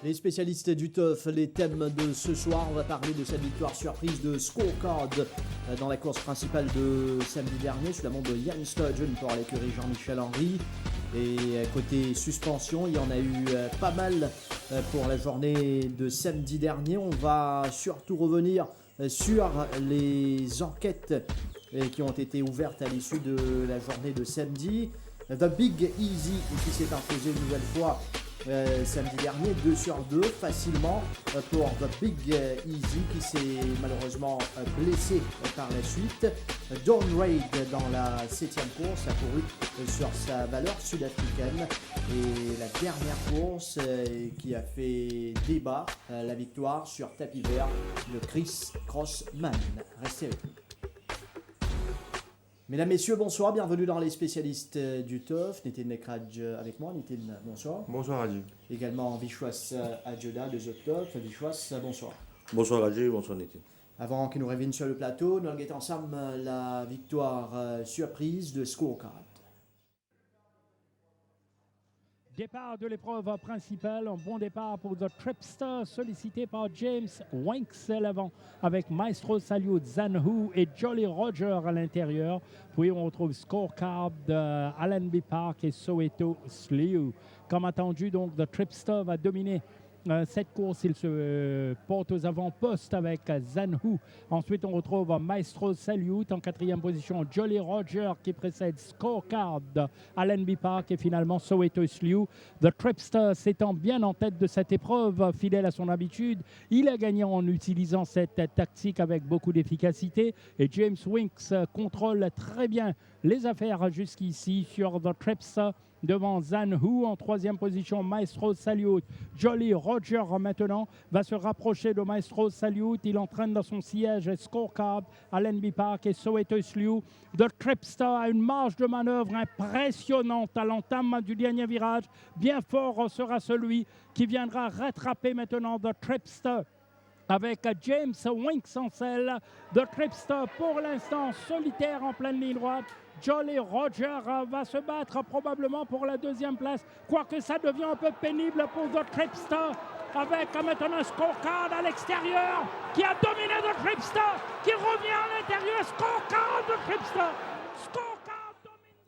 Les spécialistes du TOF, les thèmes de ce soir, on va parler de cette victoire surprise de Scorecard dans la course principale de samedi dernier sous la montre de Ian Sturgeon pour l'écurie Jean-Michel Henry. Et côté suspension, il y en a eu pas mal pour la journée de samedi dernier. On va surtout revenir sur les enquêtes qui ont été ouvertes à l'issue de la journée de samedi. The Big Easy qui s'est imposé une nouvelle fois samedi dernier, 2 sur 2 facilement pour The Big Easy qui s'est malheureusement blessé par la suite. Dawn Raid dans la 7e course a couru sur sa valeur sud-africaine et la dernière course qui a fait débat, la victoire sur tapis vert de Chris Crossman. Restez avec nous. Mesdames, Messieurs, bonsoir, bienvenue dans les spécialistes du TOF. Nitin Nekraj avec moi. Nitin, bonsoir. Bonsoir Raji. Également Vishwas Adjoda de The TOF. Vishwas, bonsoir. Bonsoir Raji, bonsoir Nitin. Avant qu'il nous revienne sur le plateau, nous regardons ensemble la victoire surprise de Scorecard. Départ de l'épreuve principale, un bon départ pour The Tripster, sollicité par James Winks à l'avant, avec Maestro Salute, Zanhu et Jolly Roger à l'intérieur. Puis on retrouve Scorecard de Allenby Park et Soweto Slew. Comme attendu, donc, The Tripster va dominer cette course. Il se porte aux avant-postes avec Zanhu. Ensuite, on retrouve Maestro Salute en 4e position. Jolly Roger qui précède Scorecard, Allenby Park et finalement Soweto Slew. The Tripster s'étend bien en tête de cette épreuve, fidèle à son habitude. Il a gagné en utilisant cette tactique avec beaucoup d'efficacité. Et James Winks contrôle très bien les affaires jusqu'ici sur The Tripster. Devant Zanhu en 3e position, Maestro Salute. Jolly Roger maintenant va se rapprocher de Maestro Salute. Il entraîne dans son siège Scorecard, Allenby Park et Soweto Slew. The Tripster a une marge de manœuvre impressionnante à l'entame du dernier virage. Bien fort sera celui qui viendra rattraper maintenant The Tripster avec James Winks en selle. The Tripster pour l'instant solitaire en pleine ligne droite. Jolly Roger va se battre probablement pour la 2e place, quoique ça devient un peu pénible pour The Tripster, avec maintenant Scorecard à l'extérieur, qui a dominé The Tripster, qui revient à l'intérieur, Scorecard, The Tripster, Scorecard domine.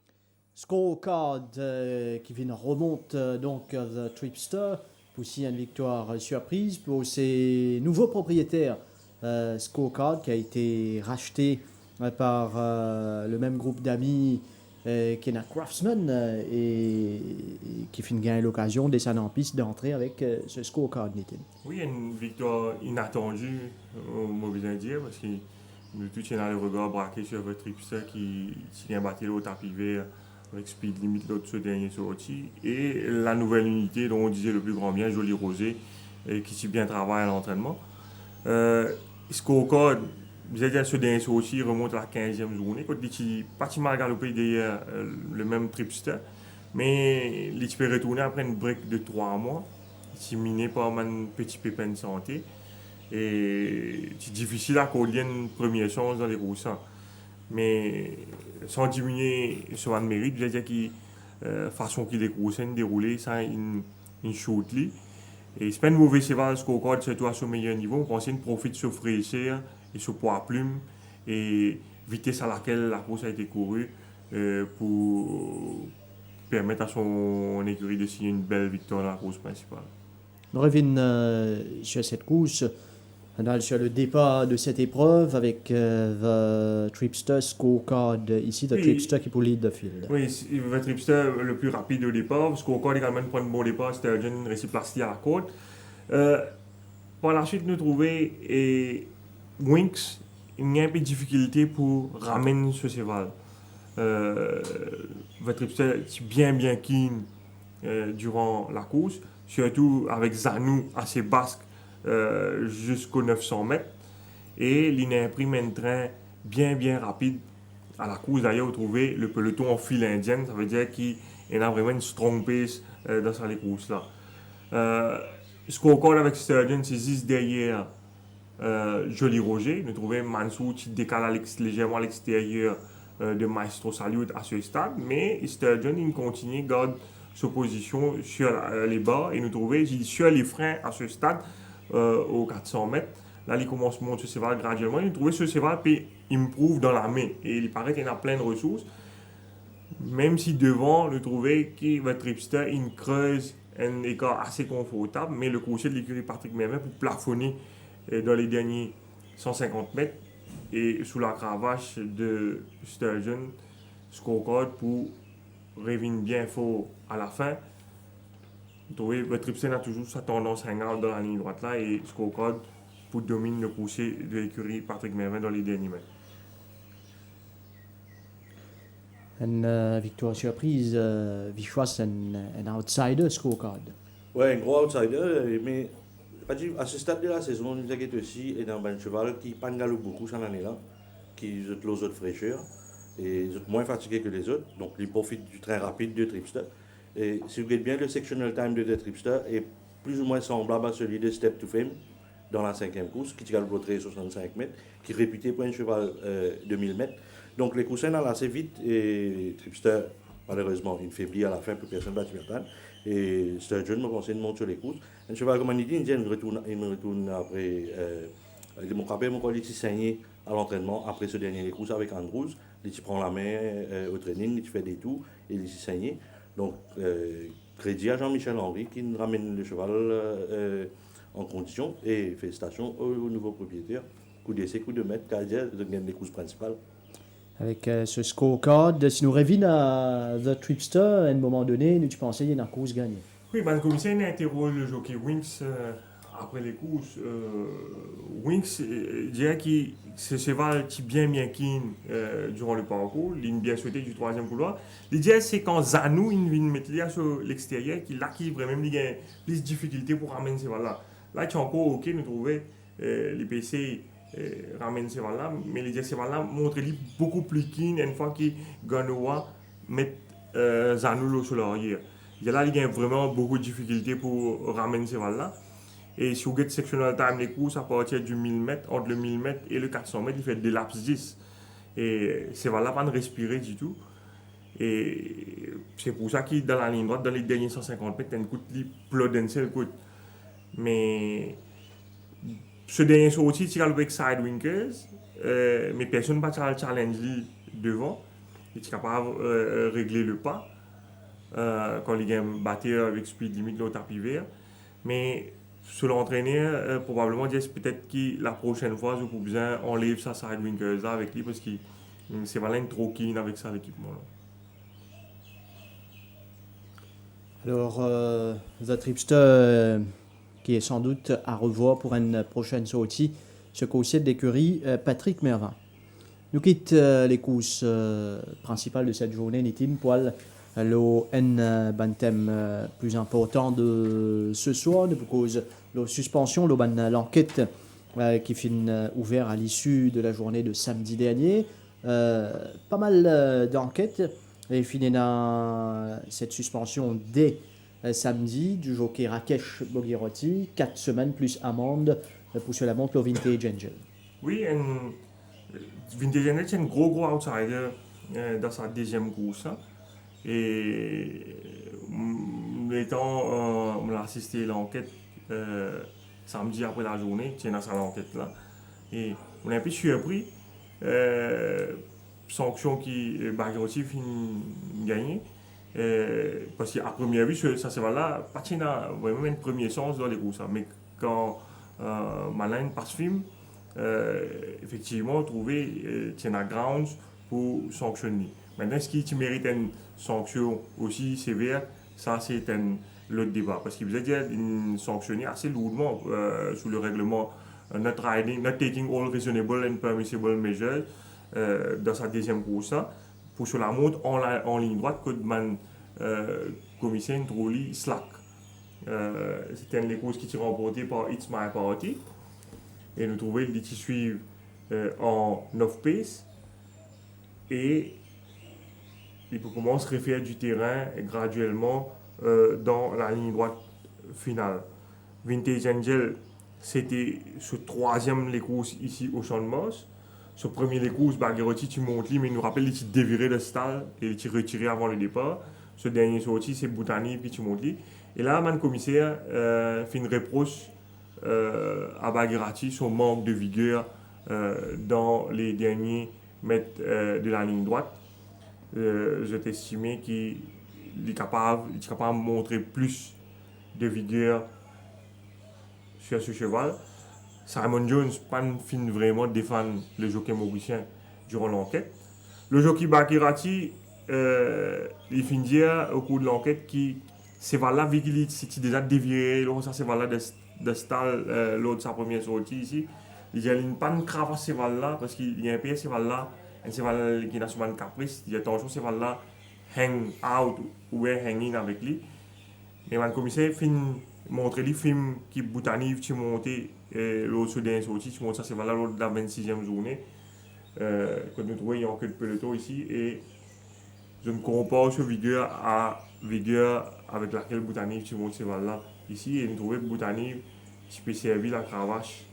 Scorecard qui remonte donc The Tripster, aussi une victoire surprise pour ses nouveaux propriétaires. Scorecard qui a été racheté par le même groupe d'amis Kenna Craftsman et qui finit gagner l'occasion de descendre en piste d'entrer avec ce Scorecard Nitin. Oui, il y a une victoire inattendue, on va bien dire, parce que nous tous on a le regard braqué sur votre Tripster qui vient battre l'autre tapis vert avec speed limite l'autre ce dernier sorti. Et la nouvelle unité dont on disait le plus grand bien, Jolly Rosé, qui si bien travaille à l'entraînement. Scorecard, vous avez dit, ce dernier aussi remonte à la 15e journée. Quand il est pas si mal galopé derrière le même Tripster. Mais il peut retourner après une break de 3 mois. Il est miné par un petit pépin de santé. Et c'est difficile à coller une première chance dans les courses. Mais sans diminuer son mérite, vous avez dit que façon qu'il est déroulé, ça une shoot. Et c'est pas une mauvaise sévère Scorecard, surtout à son meilleur niveau. On pense qu'il profite de ce fraîcheur et ce poids à plume et vitesse à laquelle la course a été courue pour permettre à son écurie de signer une belle victoire dans la course principale. On revient sur cette course, sur le départ de cette épreuve avec The Tripster Scorecard ici, The Tripster qui pour lead the field. Oui, The Tripster le plus rapide au départ, Scorecard également prend un bon départ, c'était une réciprocité à la côte. Par la suite, nous trouvons Winks, il y a un peu de difficulté pour ramener ce cheval. The Tripster est bien keen durant la course, surtout avec Zanhu assez basque jusqu'aux 900 mètres. Et il imprime un train bien rapide à la course. D'ailleurs, vous trouvez le peloton en file indienne, ça veut dire qu'il a vraiment une strong pace dans ces courses-là. Scorecard avec Sturgeon, c'est juste derrière Jolly Roger. Nous trouvons Mansou qui décale légèrement à l'extérieur de Maestro Salute à ce stade. Mais Sturgeon, il continue, garde se positionne sur les barres et nous trouver sur les freins à ce stade aux 400 mètres. Là, il commence à monter ce cheval graduellement. Il trouve ce cheval puis improve dans la main et il paraît qu'il a plein de ressources. Même si devant, le trouver que votre tripster, il creuse un écart assez confortable, mais le coursier de l'écurie Patrick Mermet pour plafonner dans les derniers 150 mètres et sous la cravache de Sturgeon, scorecard pour revenir bien fort à la fin. Vous trouvez, votre tripster a toujours sa tendance à hang-out dans la ligne droite là et scorecard pour dominer le coursier de l'écurie Patrick Mermet dans les derniers mètres. Une victoire surprise, Vichwas, un outsider scorecard. Ouais, un gros outsider, mais à ce stade de la saison, nous inquiète aussi et dans un cheval qui pas galope beaucoup cette année-là, qui a les autres fraîcheurs et ils sont moins fatigués que les autres, donc ils profitent du train rapide de Tripster. Et si vous regardez bien, le sectional time de Tripster est plus ou moins semblable à celui de Step to Fame dans la 5e course, qui galope au 65 mètres, qui est réputé pour un cheval de 1000 mètres. Donc les coussins allent assez vite et Tripster, malheureusement, il faiblit à la fin pour personne ne va s'y. Et Sturgeon me conseille de monter sur les courses. Un cheval comme Andy, il me retourne après. Il m'a rappelé mon collègue qui saigné à l'entraînement après ce dernier les courses avec Andrews. Il prend la main au training, il fait des tours et il s'est saigné. Donc, crédit à Jean-Michel Henry qui nous ramène le cheval en condition et félicitations au nouveau propriétaire. Coup d'essai, coup de maître, Kadia, de gagner les courses principales. Avec ce scorecard, si nous revenons à The Tripster, à un moment donné, nous pensons qu'il y a une course gagnée. Oui, le commissaire a interrogé le jockey Winks après les courses. Winks dirait que ce cheval qui bien keen durant le parcours, il bien souhaité du 3e couloir. L'idée c'est quand Zanou il vient mettre sur l'extérieur, qu'il a qui vraiment il a plus de difficultés pour ramener ce cheval là. Là, tu es encore ok, nous trouvons les PC. Ramène ces là mais les ces là montrent beaucoup plus keen une fois que Ganoa met Zanulo sur l'arrière. Il y a là il y a vraiment beaucoup de difficultés pour ramener ces là et si vous regardez sectional time les courses à partir du 1000 mètres entre le 1000 mètres et le 400 mètres il fait des laps 10 et ces là pas de respirer du tout et c'est pour ça qu'il dans la ligne droite dans les derniers 150 mètres il coûte le coûte mais ce dernier sorti, il a le Sidewinkers, mais personne ne va challenge devant. Il est capable de régler le pas quand il a battu avec speed limite le tapis vert. Mais sur l'entraîneur, probablement, peut-être que la prochaine fois, je peux besoin enlever sa Sidewinkers avec lui parce que c'est vraiment trop keen avec ça l'équipement. Alors, The Tripster. Qui est sans doute à revoir pour une prochaine sortie, ce coursier d'écurie Patrick Mervin. Nous quitte les courses principales de cette journée, Nitin, pour le N Bantem plus important de ce soir, de cause de la suspension, l'enquête qui finit ouverte à l'issue de la journée de samedi dernier. Pas mal d'enquêtes et finit dans cette suspension dès samedi du jockey Rakesh Boghirotti, 4 semaines plus amende pour la montre au Vintage Angel. Oui, Vintage Angel c'est un gros outsider dans sa deuxième course. Et on a assisté à l'enquête samedi après la journée, c'est dans cette enquête-là. Et on est un peu surpris. Sanction qui Boghirotti finit gagner. Parce qu'à première vue, ça c'est là, Patin a vraiment un premier sens dans les courses. Mais quand Malin passe film, effectivement, trouver Tiena Grounds pour sanctionner. Maintenant, est-ce qu'il mérite une sanction aussi sévère? Ça, c'est l'autre débat. Parce qu'il vous a dit une sanctionner assez lourdement sous le règlement not taking all reasonable and permissible measures dans sa deuxième course. Pour sur la montre en ligne droite que commissaire Trolli Slack. C'était une des courses qui étaient remportées par It's My Party. Et nous trouvons les qui suivent en off-pace. Et il commence à refaire du terrain graduellement dans la ligne droite finale. Vintage Angel, c'était ce troisième les courses ici au Champ de Mars. Ce premier les courses, Boghirotti, tu montes lui, mais il nous rappelle qu'il dévirait le stade et il retiré avant le départ. ce dernier sorti, c'est Boutani puis Timothy. Et là, le commissaire fait une reproche à Bagherati son manque de vigueur dans les derniers mètres de la ligne droite. Je t'estimais qu'il est capable de montrer plus de vigueur sur ce cheval. Simon Jones pas fin vraiment défendre le jockey mauricien durant l'enquête. Le jockey Bagherati il finit dire au cours de l'enquête que c'est là qu'il s'est déjà dévié, ça c'est là de style l'autre sa première sortie ici. Il y a une panne grave à ce là parce qu'il y a un peu ce là, un cheval qui n'a souvent caprice, il y a toujours ce là hang out ou hanging avec lui. Mais le commissaire fin montrer les films qui Boutani qui monté l'autre soudain sorti, qui monte ça c'est là l'autre de la 26e journée. Que nous trouvons que de peloton ici et je ne compare ce vigueur à vigueur avec laquelle Boutani qui monte ce cheval là ici et nous trouvons que Boutani qui peut servir la cravache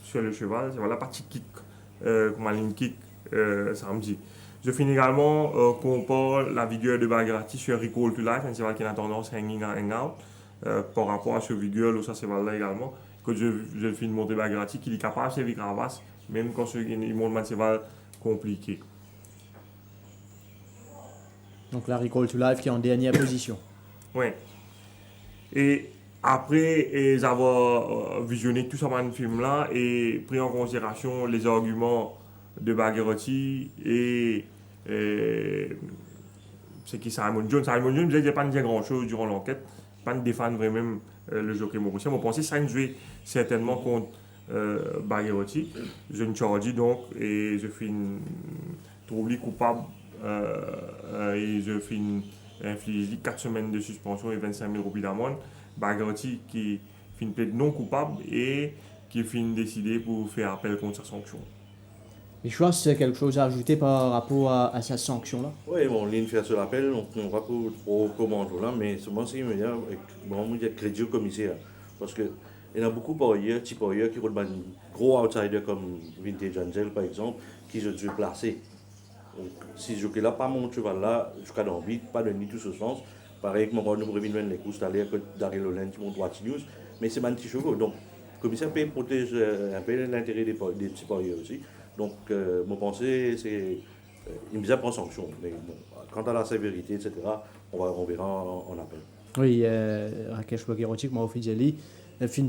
sur le cheval, c'est voilà partie kick comme un ligne kick samedi. Je finis également compare la vigueur de Bagherati sur Recall to Life, un cheval qui a tendance hanging hang out par rapport à ce vigueur là, ça c'est là également que je finis de montrer Bagherati qu'il est capable de servir cravache même quand il monte un cheval compliqué. Donc la Recall to Life qui est en dernière position. Oui. Et après avoir visionné tout ça dans le film là et pris en considération les arguments de Bagherati et c'est qui Simon Jones. Simon Jones ne pas dire grand chose durant l'enquête, pas de défendre vraiment le jockey mauricien. On pensait que ça jouait certainement contre Bagherati. Je ne charge donc et je fais trouvé coupable et je fais infliger 4 semaines de suspension et 25 000 roupies d'amende. Bagherati qui finit plaide non coupable et qui finit décidé pour faire appel contre sa sanction. Et je pense que c'est quelque chose à ajouter par rapport à sa sanction là. Oui, bon, ligne fait sur l'appel, donc on ne va pas trop commander là, mais c'est moi aussi, il y a crédit au commissaire. Parce qu'il y en a beaucoup par ailleurs, type par ailleurs, qui ont des gros outsiders comme Vintage Angel par exemple, qui se dû placer. Donc, si ce jockey là pas mon cheval là, jusqu'à l'envie, pas de ni tout ce sens. Pareil que mon nous prévient les courses d'aller que Daryl Holland qui monte Watch News, mais c'est un petit chevaux. Donc, le commissaire peut protéger un peu l'intérêt des petits parieurs aussi. Donc, mon pensée, c'est il me prend sanction. Mais bon, quant à la sévérité, etc., on verra en appel. Oui, Rakesh Bagherati, comme officiellement,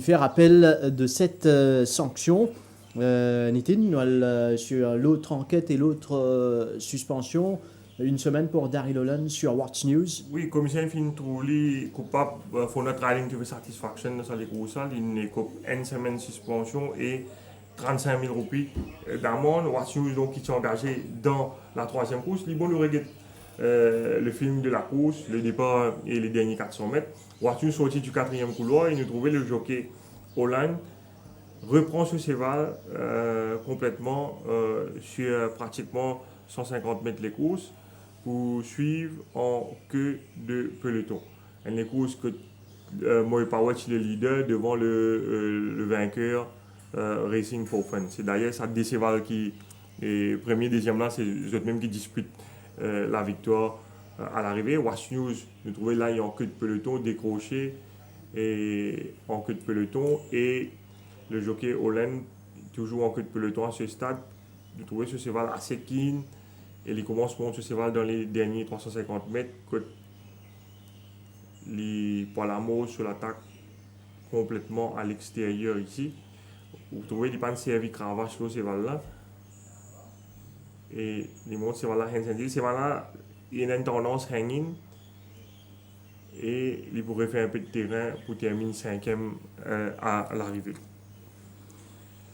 fait rappel de cette sanction. Nitin, sur l'autre enquête et l'autre suspension, une semaine pour Daryl Holland sur Watch News. Oui, le commissaire finit trouvé coupable pour notre riding to satisfaction dans les courses. Il est une semaine de suspension et 35 000 roupies d'amende. Watch News donc, qui s'est engagé dans la troisième course. Il bon, nous regarde le film de la course, le départ et les derniers 400 mètres. Watch News sorti du quatrième couloir et nous trouvait le jockey Holland reprend ce cheval complètement sur pratiquement 150 mètres les courses pour suivre en queue de peloton. Et les courses que Moe Powatch est le leader devant le vainqueur Racing for Fun. C'est d'ailleurs ça des chevals qui est premier, deuxième là, c'est eux même qui disputent la victoire à l'arrivée. Watch News, nous trouvons là il est en queue de peloton décroché et en queue de peloton et le jockey Holland toujours en queue de peloton à ce stade. Nous trouvons ce cheval assez keen et il commence pour ce cheval dans les derniers 350 mètres que les Palamos sur l'attaque complètement à l'extérieur ici. Vous trouvez qu'il n'y a pas de servi cravache sur ce cheval là et les montres ce cheval là ce cheval là il a une tendance hanging et il pourrait faire un peu de terrain pour terminer 5e à l'arrivée.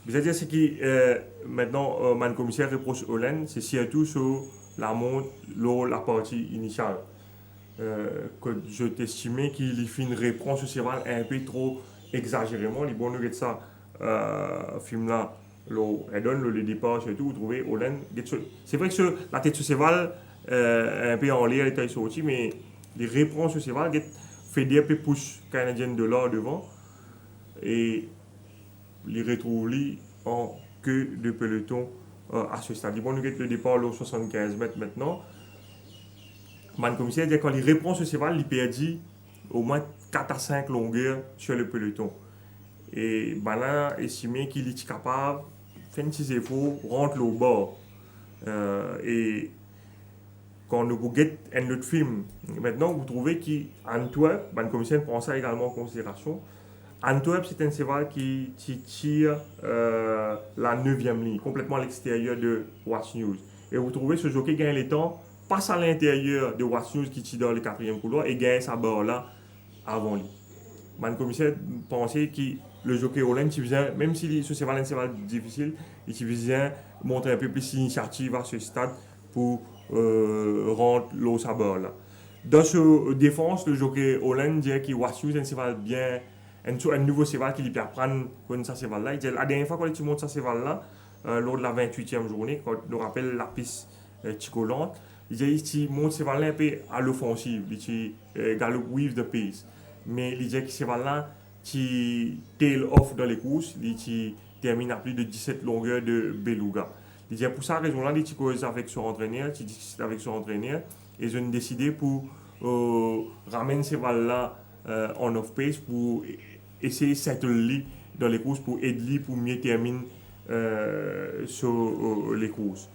C'est-à-dire ce qui maintenant le commissaire reproche Holland, c'est surtout sur la montre, la partie initiale. Que je t'estimais qu'il fait une réponse sur ce cheval un peu trop exagérément. Les bons de ça, film là, elle donne le départ surtout, vous trouvez Holland. C'est vrai que la tête de ce cheval un peu en l'air, elle est sortie, mais les réponses sur ce cheval fait des peu pouces canadiennes de là devant. Et les retrouver en queue de peloton à ce stade. Bon, nous avons le départ au 75 mètres maintenant. le commissaire dit quand il reprend ce cheval, il perdit au moins 4 à 5 longueurs sur le peloton. Et là, estimé qu'il est capable, fait un petit effort, rentre au bord. Et quand nous regardons un autre film, maintenant vous trouvez qu'Antwerp, le commissaire prend ça également en considération. Antwerp, c'est un cheval qui tire la 9e ligne, complètement à l'extérieur de Watch News. Et vous trouvez ce jockey gagne les temps, passe à l'intérieur de Watch News qui tire dans le 4e couloir et gagne sa barre là avant lui. Le commissaire pensait que le jockey Holland, même si ce cheval est un cheval difficile, il faisait montrer un peu plus d'initiative à ce stade pour rendre l'eau sa barre là. Dans ce défense, le jockey Holland dit que Watch News est un cheval bien. Un nouveau cheval qui lui peut apprendre comme ça cheval là. Il dit, la dernière fois quand il monte ça cheval là, lors de la 28e journée, quand on rappelle la piste Ticolante, il dit qu'il monte ce cheval là un peu à l'offensive, il dit gallop with the pace. Mais il dit que ce cheval là, qui tail off dans les courses, il termine à plus de 17 longueurs de beluga. Il dit pour ça raison là, il cause avec son entraîneur, il discute avec son entraîneur, et ils ont décidé pour ramener ce cheval là en off-pace pour essayer de settle dans les courses pour aider pour mieux terminer sur les courses.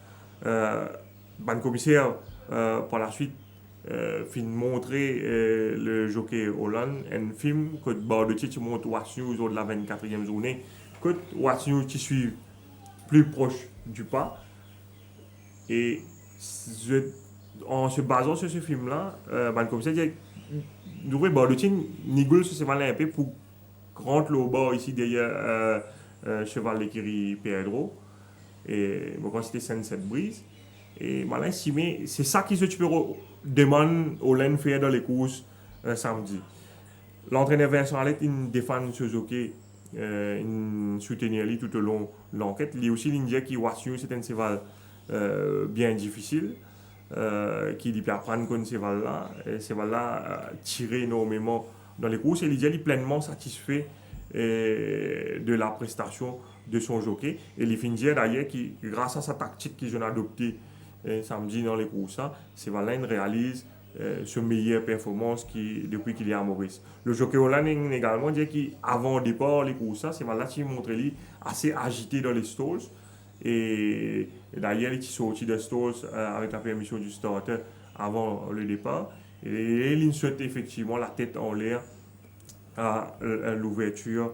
Le commissaire, par la suite, fin montrer le jockey Holland, un film que Bardotti tu montre Watch News au de la 24e journée, que Watch News qui suit plus proche du pas. Et en se basant sur ce film-là, le commissaire dit Bardotti négocie ce cheval un peu pour rentrer au bord ici derrière cheval l'écurie Pedro. Et quand c'était Sunset Breeze. Et maintenant, c'est ça qui se demande au Len faire dans les courses samedi. L'entraîneur Vincent Allet, il défend ce jockey, il soutenir lui tout au long de l'enquête. Il y a aussi l'Indien qui Watch News, c'est un cheval bien difficile. Qui lui peut apprendre comme ce cheval-là tirer énormément dans les courses et il est pleinement satisfait de la prestation de son jockey et il finit d'ailleurs qui grâce à sa tactique qu'ils ont adoptée samedi dans les courses, ce cheval-là réalise sa meilleure performance depuis qu'il est à Maurice. Le jockey Holland également dit qu'avant le départ les courses, ce cheval-là qui montre lui assez agité dans les stalls. Et d'ailleurs, il est sorti de stalls avec la permission du starter avant le départ. Et il saute effectivement la tête en l'air à l'ouverture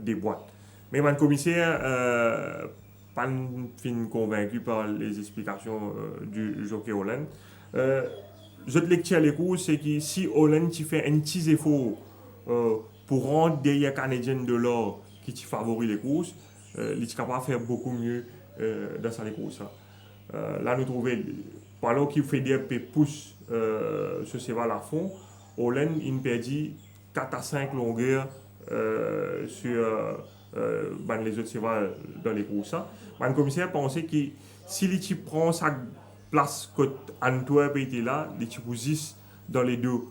des boîtes. Mais le commissaire pas convaincu par les explications du jockey Holland. Je lecture les courses, c'est que si Holland fait un petit effort pour rendre derrière Canadien de l'or qui favorise les courses, il est capable de faire beaucoup mieux dans sa course. Là, nous trouvons, pendant qu'il fait des pouces ce cheval à fond, Holland il perdit 4 à 5 longueurs sur les autres chevals dans les courses. Le commissaire pensait que s'il prend sa place que Antwerp était là, il positionne dans les deux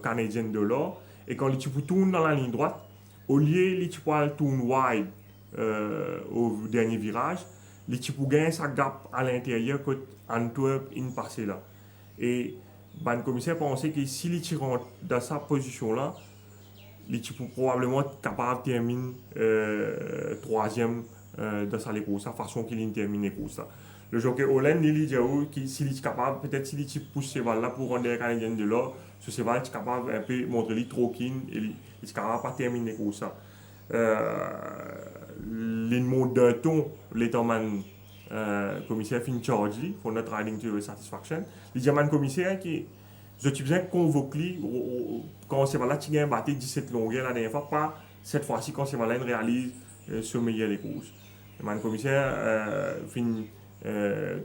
Canadiens de l'or, et quand il tourne dans la ligne droite, au lieu de tourner wide, au dernier virage, les types gagnent sa gap à l'intérieur que Antwerp in passé là. Et le commissaire pensait que si les types rentrent dans sa position là, les types probablement capable de terminer troisième dans sa course, la façon qu'il termine les courses. Le jockey Holland, il dit que s'il est capable, peut-être s'il type pousse ce cheval là pour rendre les Canadiens de l'or, ce cheval est capable un peu montrer lui trop keen et il est capable pas terminer les courses. Les mots d'un ton, l'étonman commissaire fin charge pour notre riding to satisfaction. Les diamants commissaire qui je suis besoin convoquer quand c'est là tu gagnes battu 17 longueurs la dernière fois, pas cette fois-ci quand c'est là réalise ce meilleur les courses. Le commissaire fin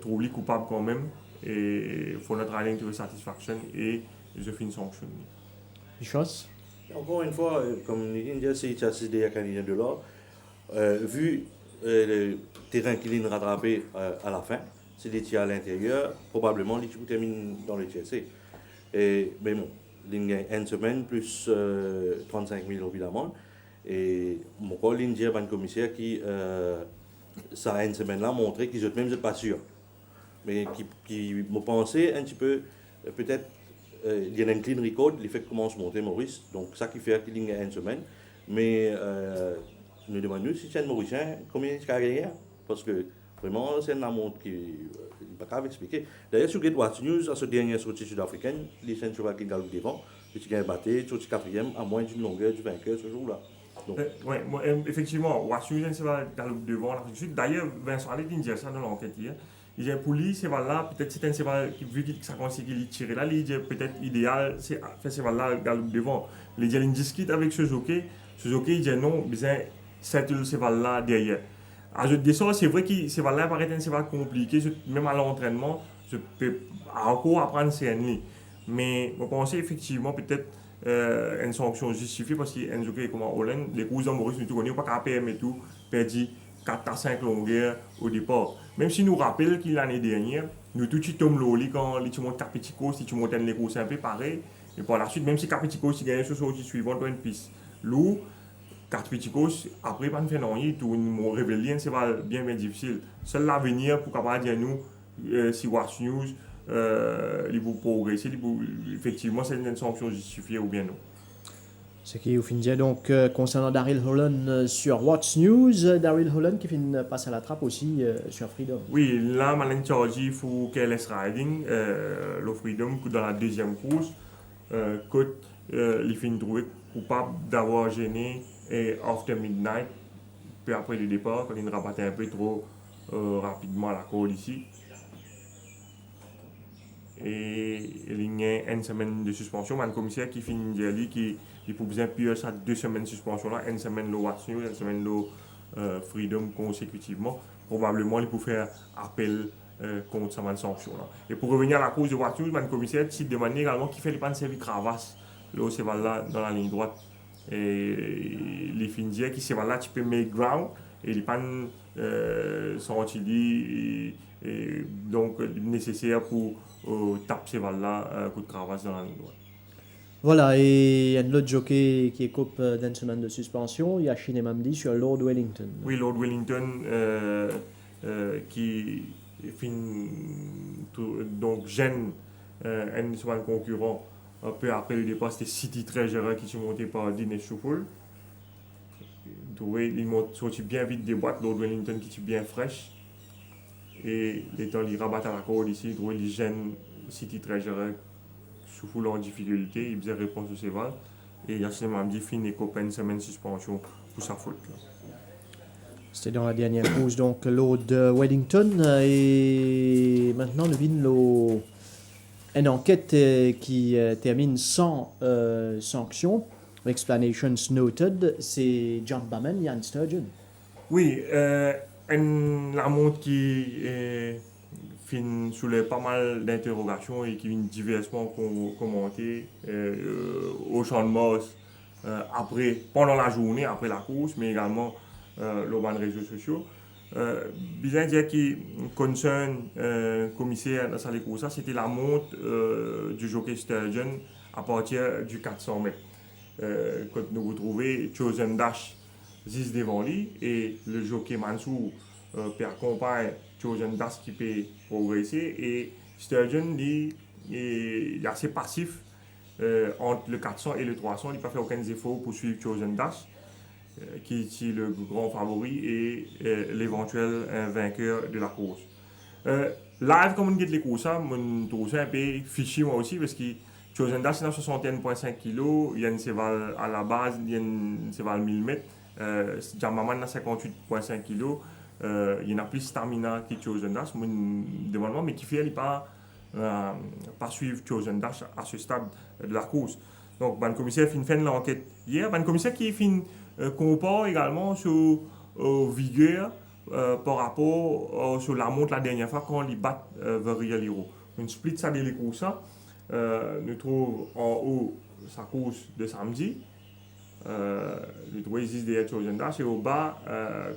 trouve lui coupable quand même et pour notre riding to satisfaction et je finis sanctionné. Chose. Encore une fois, comme il dit, c'est assez des Canadiens de l'or. Vu le terrain qu'il a rattrapé à la fin, c'est des tirs à l'intérieur, probablement les tirs terminent dans le TSC. Mais bon, il gagne une semaine plus 35 000 évidemment. Et mon collègue il dit à un commissaire qui, ça a une semaine là, montré qu'ils n'étaient même pas sûrs. Mais qui me pensait un petit peu peut-être il y a un clean record, l'effet commence à monter Maurice, donc ça qui fait qu'il y a une semaine. Mais nous demandons si c'est un Mauricien, combien il a gagné? Parce que vraiment, c'est un montre qui n'est pas capable d'expliquer. D'ailleurs, sur Get Watch News, à ce dernier sortie sud-africaine, les chaînes cheval qui gagnent devant, qui gagne battu, sur le quatrième, à moins d'une longueur du vainqueur ce jour-là. Oui, effectivement, Washington, c'est pas dans le devant l'Afrique du Sud. D'ailleurs, Vincent Allais dit ça dans l'enquête hier. Il dit pour lui, c'est là, peut-être c'est un cheval qui, vu que ça conseille qu'il tire là, il dit peut-être idéal, c'est faire ce cheval-là dans le devant. Il dit il discute avec ce jockey, il dit non, besoin c'est le cheval-là derrière. À je dis ça, c'est vrai que ce cheval-là paraît un cheval compliqué, même à l'entraînement, je peux encore apprendre ses ennemis. Mais je pense effectivement peut-être une sanction justifiée parce qu'un jockey comme Hollande, les courses Maurice, nous connaissons pas qu'à permettre tout, perdu 4 à 5 longueurs au départ. Même si nous rappelons que l'année dernière, nous tout de suite tombons l'eau quand tu montes Capetico, si tu montes les courses un peu pareil. Et par la suite, même si Capetico si gagne sur sortie suivante, tu as une piste. L'eau, Capetico, après, pas de faire rien, tout nous révéler, c'est bien difficile. Seul l'avenir pour capable dire nous, si Watch News, il faut progresser, effectivement, c'est une sanction justifiée ou bien non. Ce qui au final donc concernant Daryl Holland sur Watch News, Daryl Holland qui passe à la trappe aussi sur Freedom. Oui, là, Malin Chargy, il faut qu'elle laisse riding, le Freedom dans la deuxième course, il finit trouvé coupable d'avoir gêné et after midnight, peu après le départ, quand il rabattait un peu trop rapidement à la corde ici. Et il y a une semaine de suspension, mais le commissaire qui finit de dire qu'il peut bien pire ça 2 semaines de suspension là, une semaine de Watch News, une semaine de Freedom consécutivement. Probablement il peut faire appel contre cette sanction là. Et pour revenir à la cause de Watch News, le commissaire qui demande également qu'il fait les pannes servir cravasse là c'est là dans la ligne droite. Et les fins dire qui c'est là tu peux make ground et les pannes sont utilisées et donc nécessaires pour taper ces balles-là coup de cravache dans la ligne droite. Voilà, et il y a un autre jockey qui est coupe d'une semaine de suspension, il y a Shane Mamdi sur Lord Wellington. Oui, Lord Wellington qui donc gêne un cheval concurrent un peu après le départ, c'était City Treasurer qui s'est monté par Dinesh Chouful. Il monte sorti bien vite des boîtes, Lord Wellington qui est bien fraîche. Et les temps, il rabat à la corde ici, il gêne City Treasurer Chouful en difficulté, il faisait réponse de ses balles. Et Yacine Mamdi finit et copain une semaine de suspension pour sa faute. Là. C'était dans la dernière course, donc Lord Wellington. Et maintenant, nous avons une enquête qui termine sans sanction. Explanations noted, c'est John Bowman, Ian Sturgeon. Oui, la montre qui soulève pas mal d'interrogations et qui vient diversement commentée au champ de Mars pendant la journée, après la course, mais également sur les réseaux sociaux. Bien dire qui concerne commissaire dans cette course, c'était la montre du jockey Sturgeon à partir du 400 mètres. Quand nous retrouvons Chosen Dash 10 devant lui et le jockey Mansour peut accompagner Chosen Dash qui peut progresser et Sturgeon il est assez passif entre le 400 et le 300, il n'a pas fait aucun effort pour suivre Chosen Dash qui est le grand favori et l'éventuel vainqueur de la course. Live, comme on dit les courses, je trouve ça un peu fichu moi aussi parce que Chosen Dash c'est 61,5 kg, il y a une cheval à la base, il y a une cheval 1000 mètres, Jamaman a 58,5 kg, il y en a plus stamina que Chosen Dash, mais qui fait pas suivre Chosen Dash à ce stade de la course. Donc, le commissaire fait l'enquête hier, le commissaire qui fait compare également sur vigueur par rapport sur la montre la dernière fois quand il bat Varial Hero. Une split ça des courses, nous trouve en haut sa course de samedi, nous trouvons ici derrière Chosen Dash et au bas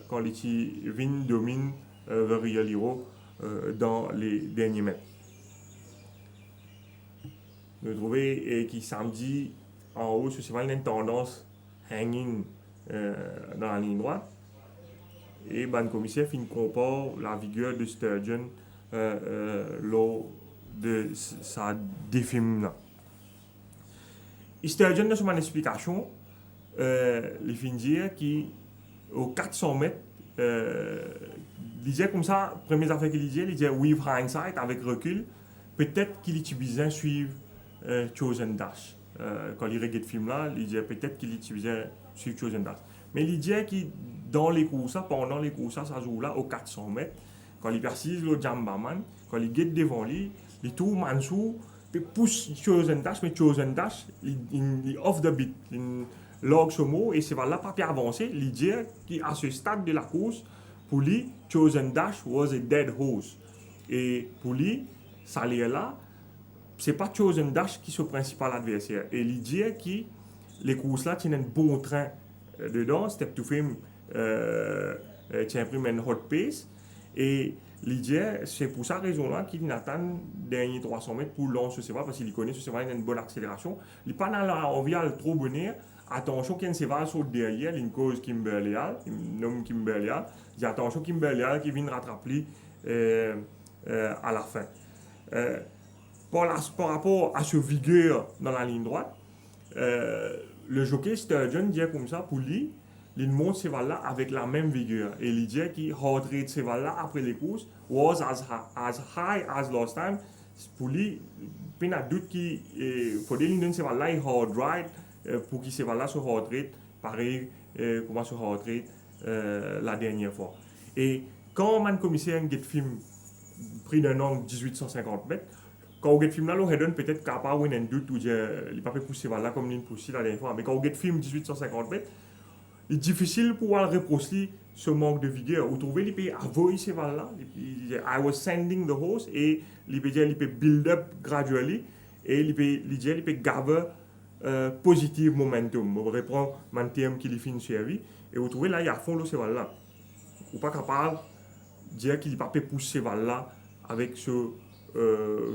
quand il domine Varial Hero dans les derniers mètres. Nous trouvons qui samedi en haut c'est une tendance hanging dans la ligne droite et le commissaire compare la vigueur de Sturgeon lors de ça des films là. Sturgeon dans son explication, les films dire qu'au 400 mètres, il disait comme ça, première affaire qu'il disait with hindsight, avec recul, peut-être qu'il était besoin de suivre Chosen Dash. Quand il regarde le film là, il disait peut-être qu'il était besoin de suivre Chosen Dash. Mais il disait que dans les courses, pendant les courses, ça joue là au 400 mètres, quand il persiste le Jambaman, quand il guette devant lui, il tourne Mansou, il pousse Chosen Dash, mais Chosen Dash, il off the beat, il log ce mot, et c'est là, pas plus avancé, il dit qu'à ce stade de la course, pour lui, Chosen Dash was a dead horse. Et pour lui, ça là, c'est pas Chosen Dash qui est le principal adversaire. Et il dit que les courses là, tiennent un bon train dedans, Step to Fame, tient pris un hot pace. Et il dit, c'est pour cette raison-là qu'il attend dernier 300 mètres pour lancer ce cheval, parce qu'il connaît ce cheval, il a une bonne accélération. Il n'est pas dans l'envie de trop bonheur. Attention, qu'il y a un cheval sur derrière, il cause Kimberley, il nomme Kimberley. Il dit attention, Kimberley qui vient rattraper à la fin. Par rapport à ce vigueur dans la ligne droite, le jockey Sturgeon dit comme ça pour lui, il monte ce cheval-là avec la même vigueur. Et il dit que heart rate ce cheval-là après les courses was as high as last time. Pour lui, il n'y a pas de doute qu'il faut dire que ce cheval-là est hard ride pour qu'il ce cheval-là soit heart rate pareil comme ce heart rate la dernière fois. Et quand un commissaire a film pris d'un angle 1850 mètres, quand on a film là, on a peut-être capable de doute ou il n'a pas pu pousser là comme il poussé la dernière fois. Mais quand on a film 1850 mètres, il est difficile pour reprocher ce manque de vigueur. Vous trouvez, il peut avoyer ce cheval-là. I was sending the horse et il peut build up gradually et il peut gather positive momentum. On reprend mon terme qui est fin de série et vous trouvez là, il y a fond le cheval-là. Vous n'êtes pas capable de dire qu'il n'a pas pu pousser ce cheval-là avec ce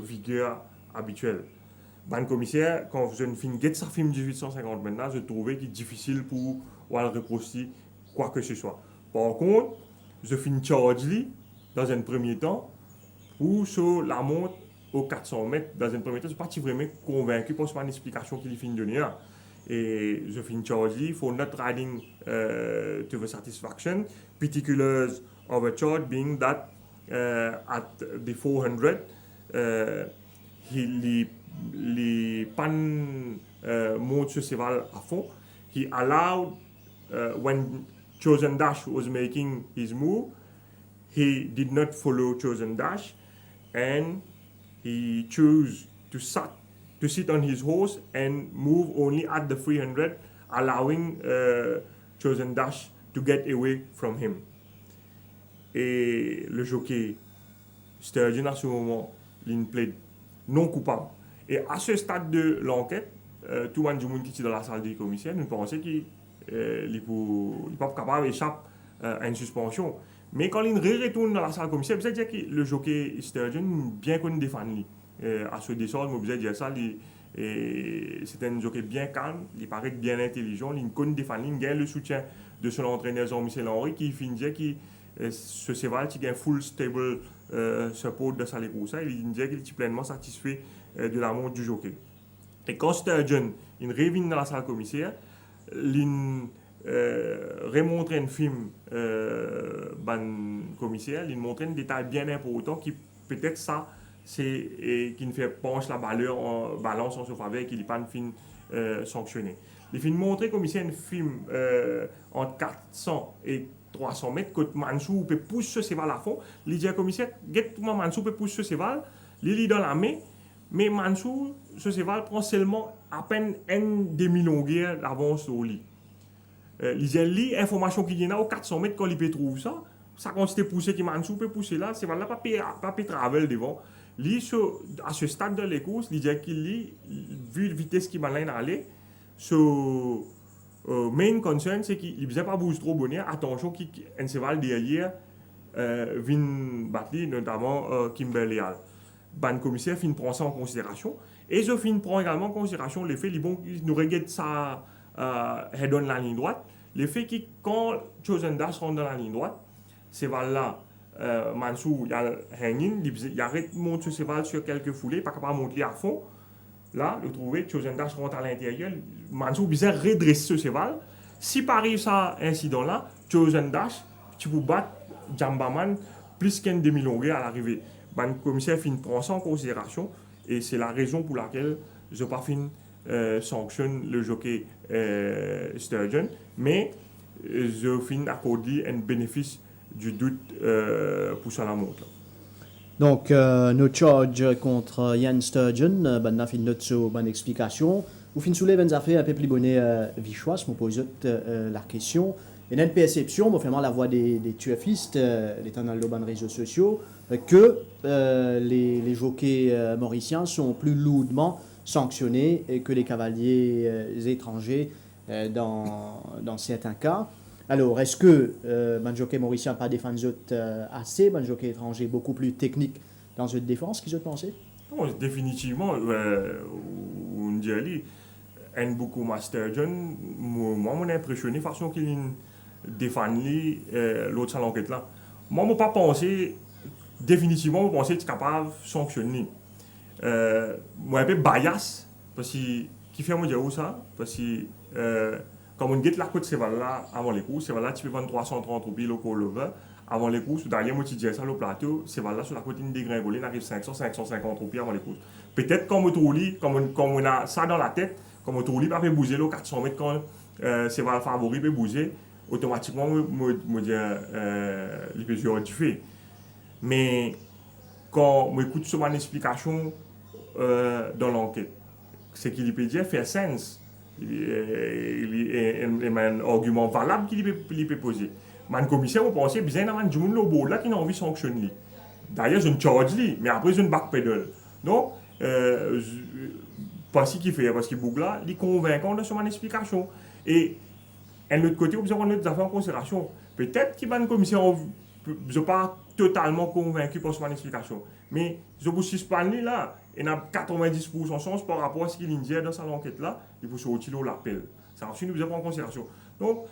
vigueur habituelle. Ban commissaire, quand vous avez fini de sa film 1850 maintenant, je trouvais qu'il est difficile pour le reprocher quoi que ce soit. Par contre, je finis charge dans un premier temps pour sur la montre aux 400 mètres. Dans un premier temps, je ne suis pas vraiment convaincu par une explication qu'il finit de donner. Et je finis charge for not riding to the satisfaction, particulars of a charge being that at the 400 les pannes montent ce cheval à fond. He allowed when Chosen Dash was making his move, he did not follow Chosen Dash and he chose to sit on his horse and move only at the 300, allowing Chosen Dash to get away from him. Et le jockey Sturgeon à ce moment, il plaide non coupable. Et à ce stade de l'enquête, tout le monde qui est dans la salle du commissaire, nous pensons qu'il n'est pas capable d'échapper à une suspension. Mais quand il retourne dans la salle du commissaire, vous dire que le jockey Sturgeon bien connu défendre. À ce descendre, vous dire ça, c'est un jockey bien calme, il paraît bien intelligent, il connaît défendre, il gagne le soutien de son entraîneur Jean-Michel Henry qui finit dire que ce cheval qui a full stable support de sa course, il dit qu'il est pleinement satisfait de la montre du jockey. Et quand Sturgeon il revient dans la salle commissaire, il remontre un film commissaire, il montre un détail bien important qui peut-être ça c'est qui ne fait penche la balance en sa faveur et qui n'est pas un film sanctionné. Il film montré commissaire un film entre 400 et 300 mètres, que Mansou peut pousser ce cheval à fond. Il dit à commissaire, Mansou peut pousser ce cheval, il est dans la main, mais Mansou, ce cheval prend seulement à peine une demi-longueur d'avance au lit. Il dit, l'information qu'il y a aux 400 mètres, quand il peut trouver ça, ça quantité poussée que Mansou peut pousser là, ce cheval-là pas peut travel devant. Lui, à ce stade de la course, il dit qu'il vu la vitesse qu'il va aller, main concern, c'est qu'il ne besoin pas bouger trop bonheur. Attention, qu'un cheval derrière vient battre, notamment Kimberley. Le commissaire prend ça en considération. Et je prend également en considération le fait qu'il nous regarde ça head-on la ligne droite. Le fait que quand Chosen Dash rentre dans la ligne droite, cheval-là Mansou, il y a hanging, il arrête monte sur cheval sur quelques foulées, pas capable de monter à fond. Là, le trouver, Chosen Dash rentre à l'intérieur, Mansou bizarre redresse ce cheval. Si par arrive ça incident là, Chosen Dash, tu peux battre Jambaman plus qu'un demi-longueur à l'arrivée. Le commissaire fin prend ça en considération et c'est la raison pour laquelle je pas fin sanctionne le jockey Sturgeon, mais je fin accorder un bénéfice du doute pour ça la montre. Donc, nos charge contre Ian Sturgeon, on a fait notre bonne explication. Vous finissez soulevez une affaire un peu plus bonne vichois, je me pose la question. Et dans une perception, moi, vraiment la voix des tuefistes, l'étant dans les réseaux sociaux, que les jockeys mauriciens sont plus lourdement sanctionnés que les cavaliers étrangers dans certains cas. Alors, est-ce que un jockey mauricien pas défendu assez, un jockey étranger beaucoup plus technique dans cette défense, qu'est-ce que vous pensez? Non, définitivement, on dirait, un beaucoup Master John, moi, m'en impressionné de façon qu'il défend l'autre salon enquête là. Moi, je pas pensé, définitivement, je pensais être capable de sanctionner. Moi, un peu bias, parce que, qui fait moi dire ça, parce que, comme on dit la côte cheval là avant les courses, cheval là tu peux vendre 330 roupies le call-over avant les courses, derrière moi tu dis ça le plateau, cheval là sur la côte une dégringolée, on arrive 500-550 roupies avant les courses. Peut-être comme on a ça dans la tête, comme on trouli pas peut bouger le 400 mètres quand cheval favori peut bouger, automatiquement me dire il peut jouer du fait. Mais quand on écoute sur mon explication dans l'enquête, c'est qu'il peut dire faire sens. Il y a un argument valable qu'il peut poser. Le commissaire, vous pensez, bien qu'il y a des gens là qui ont envie de sanctionner. D'ailleurs, je ne charge lui, mais après, je ne backpedal. Donc, parce qu'il fait, parce qu'il bouge là, il est convaincant de son explication. Et de l'autre côté, vous avez des affaires en considération. Peut-être qu'il y a un commissaire, je ne suis pas totalement convaincu par son explication. Mais je vous suspends là. Il y a 90% de chance par rapport à ce qu'il dit dans cette enquête-là, il faut sortir l'appel. Ça aussi, nous avons en considération. Donc,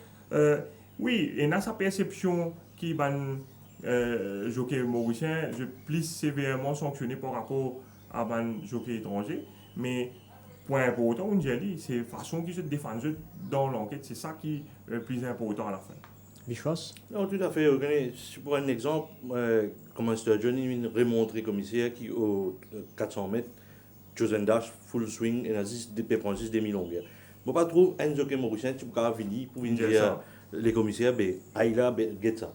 oui, il y a sa perception qui est jockey mauricien, je plus sévèrement sanctionné par rapport à un jockey étranger. Mais, point important, on dit, c'est la façon qu'ils se défendent dans l'enquête, c'est ça qui est le plus important à la fin. Vichois? Non, tout à fait. Pour un exemple, comme un Sturgeon, il remontré commissaire qui, au 400 mètres, Chosen Dash, full swing, et a 6 demi-longueurs. Je ne pas trop un jockey mauricien, tu peux venir pour dire les commissaires, Aïla, get ça.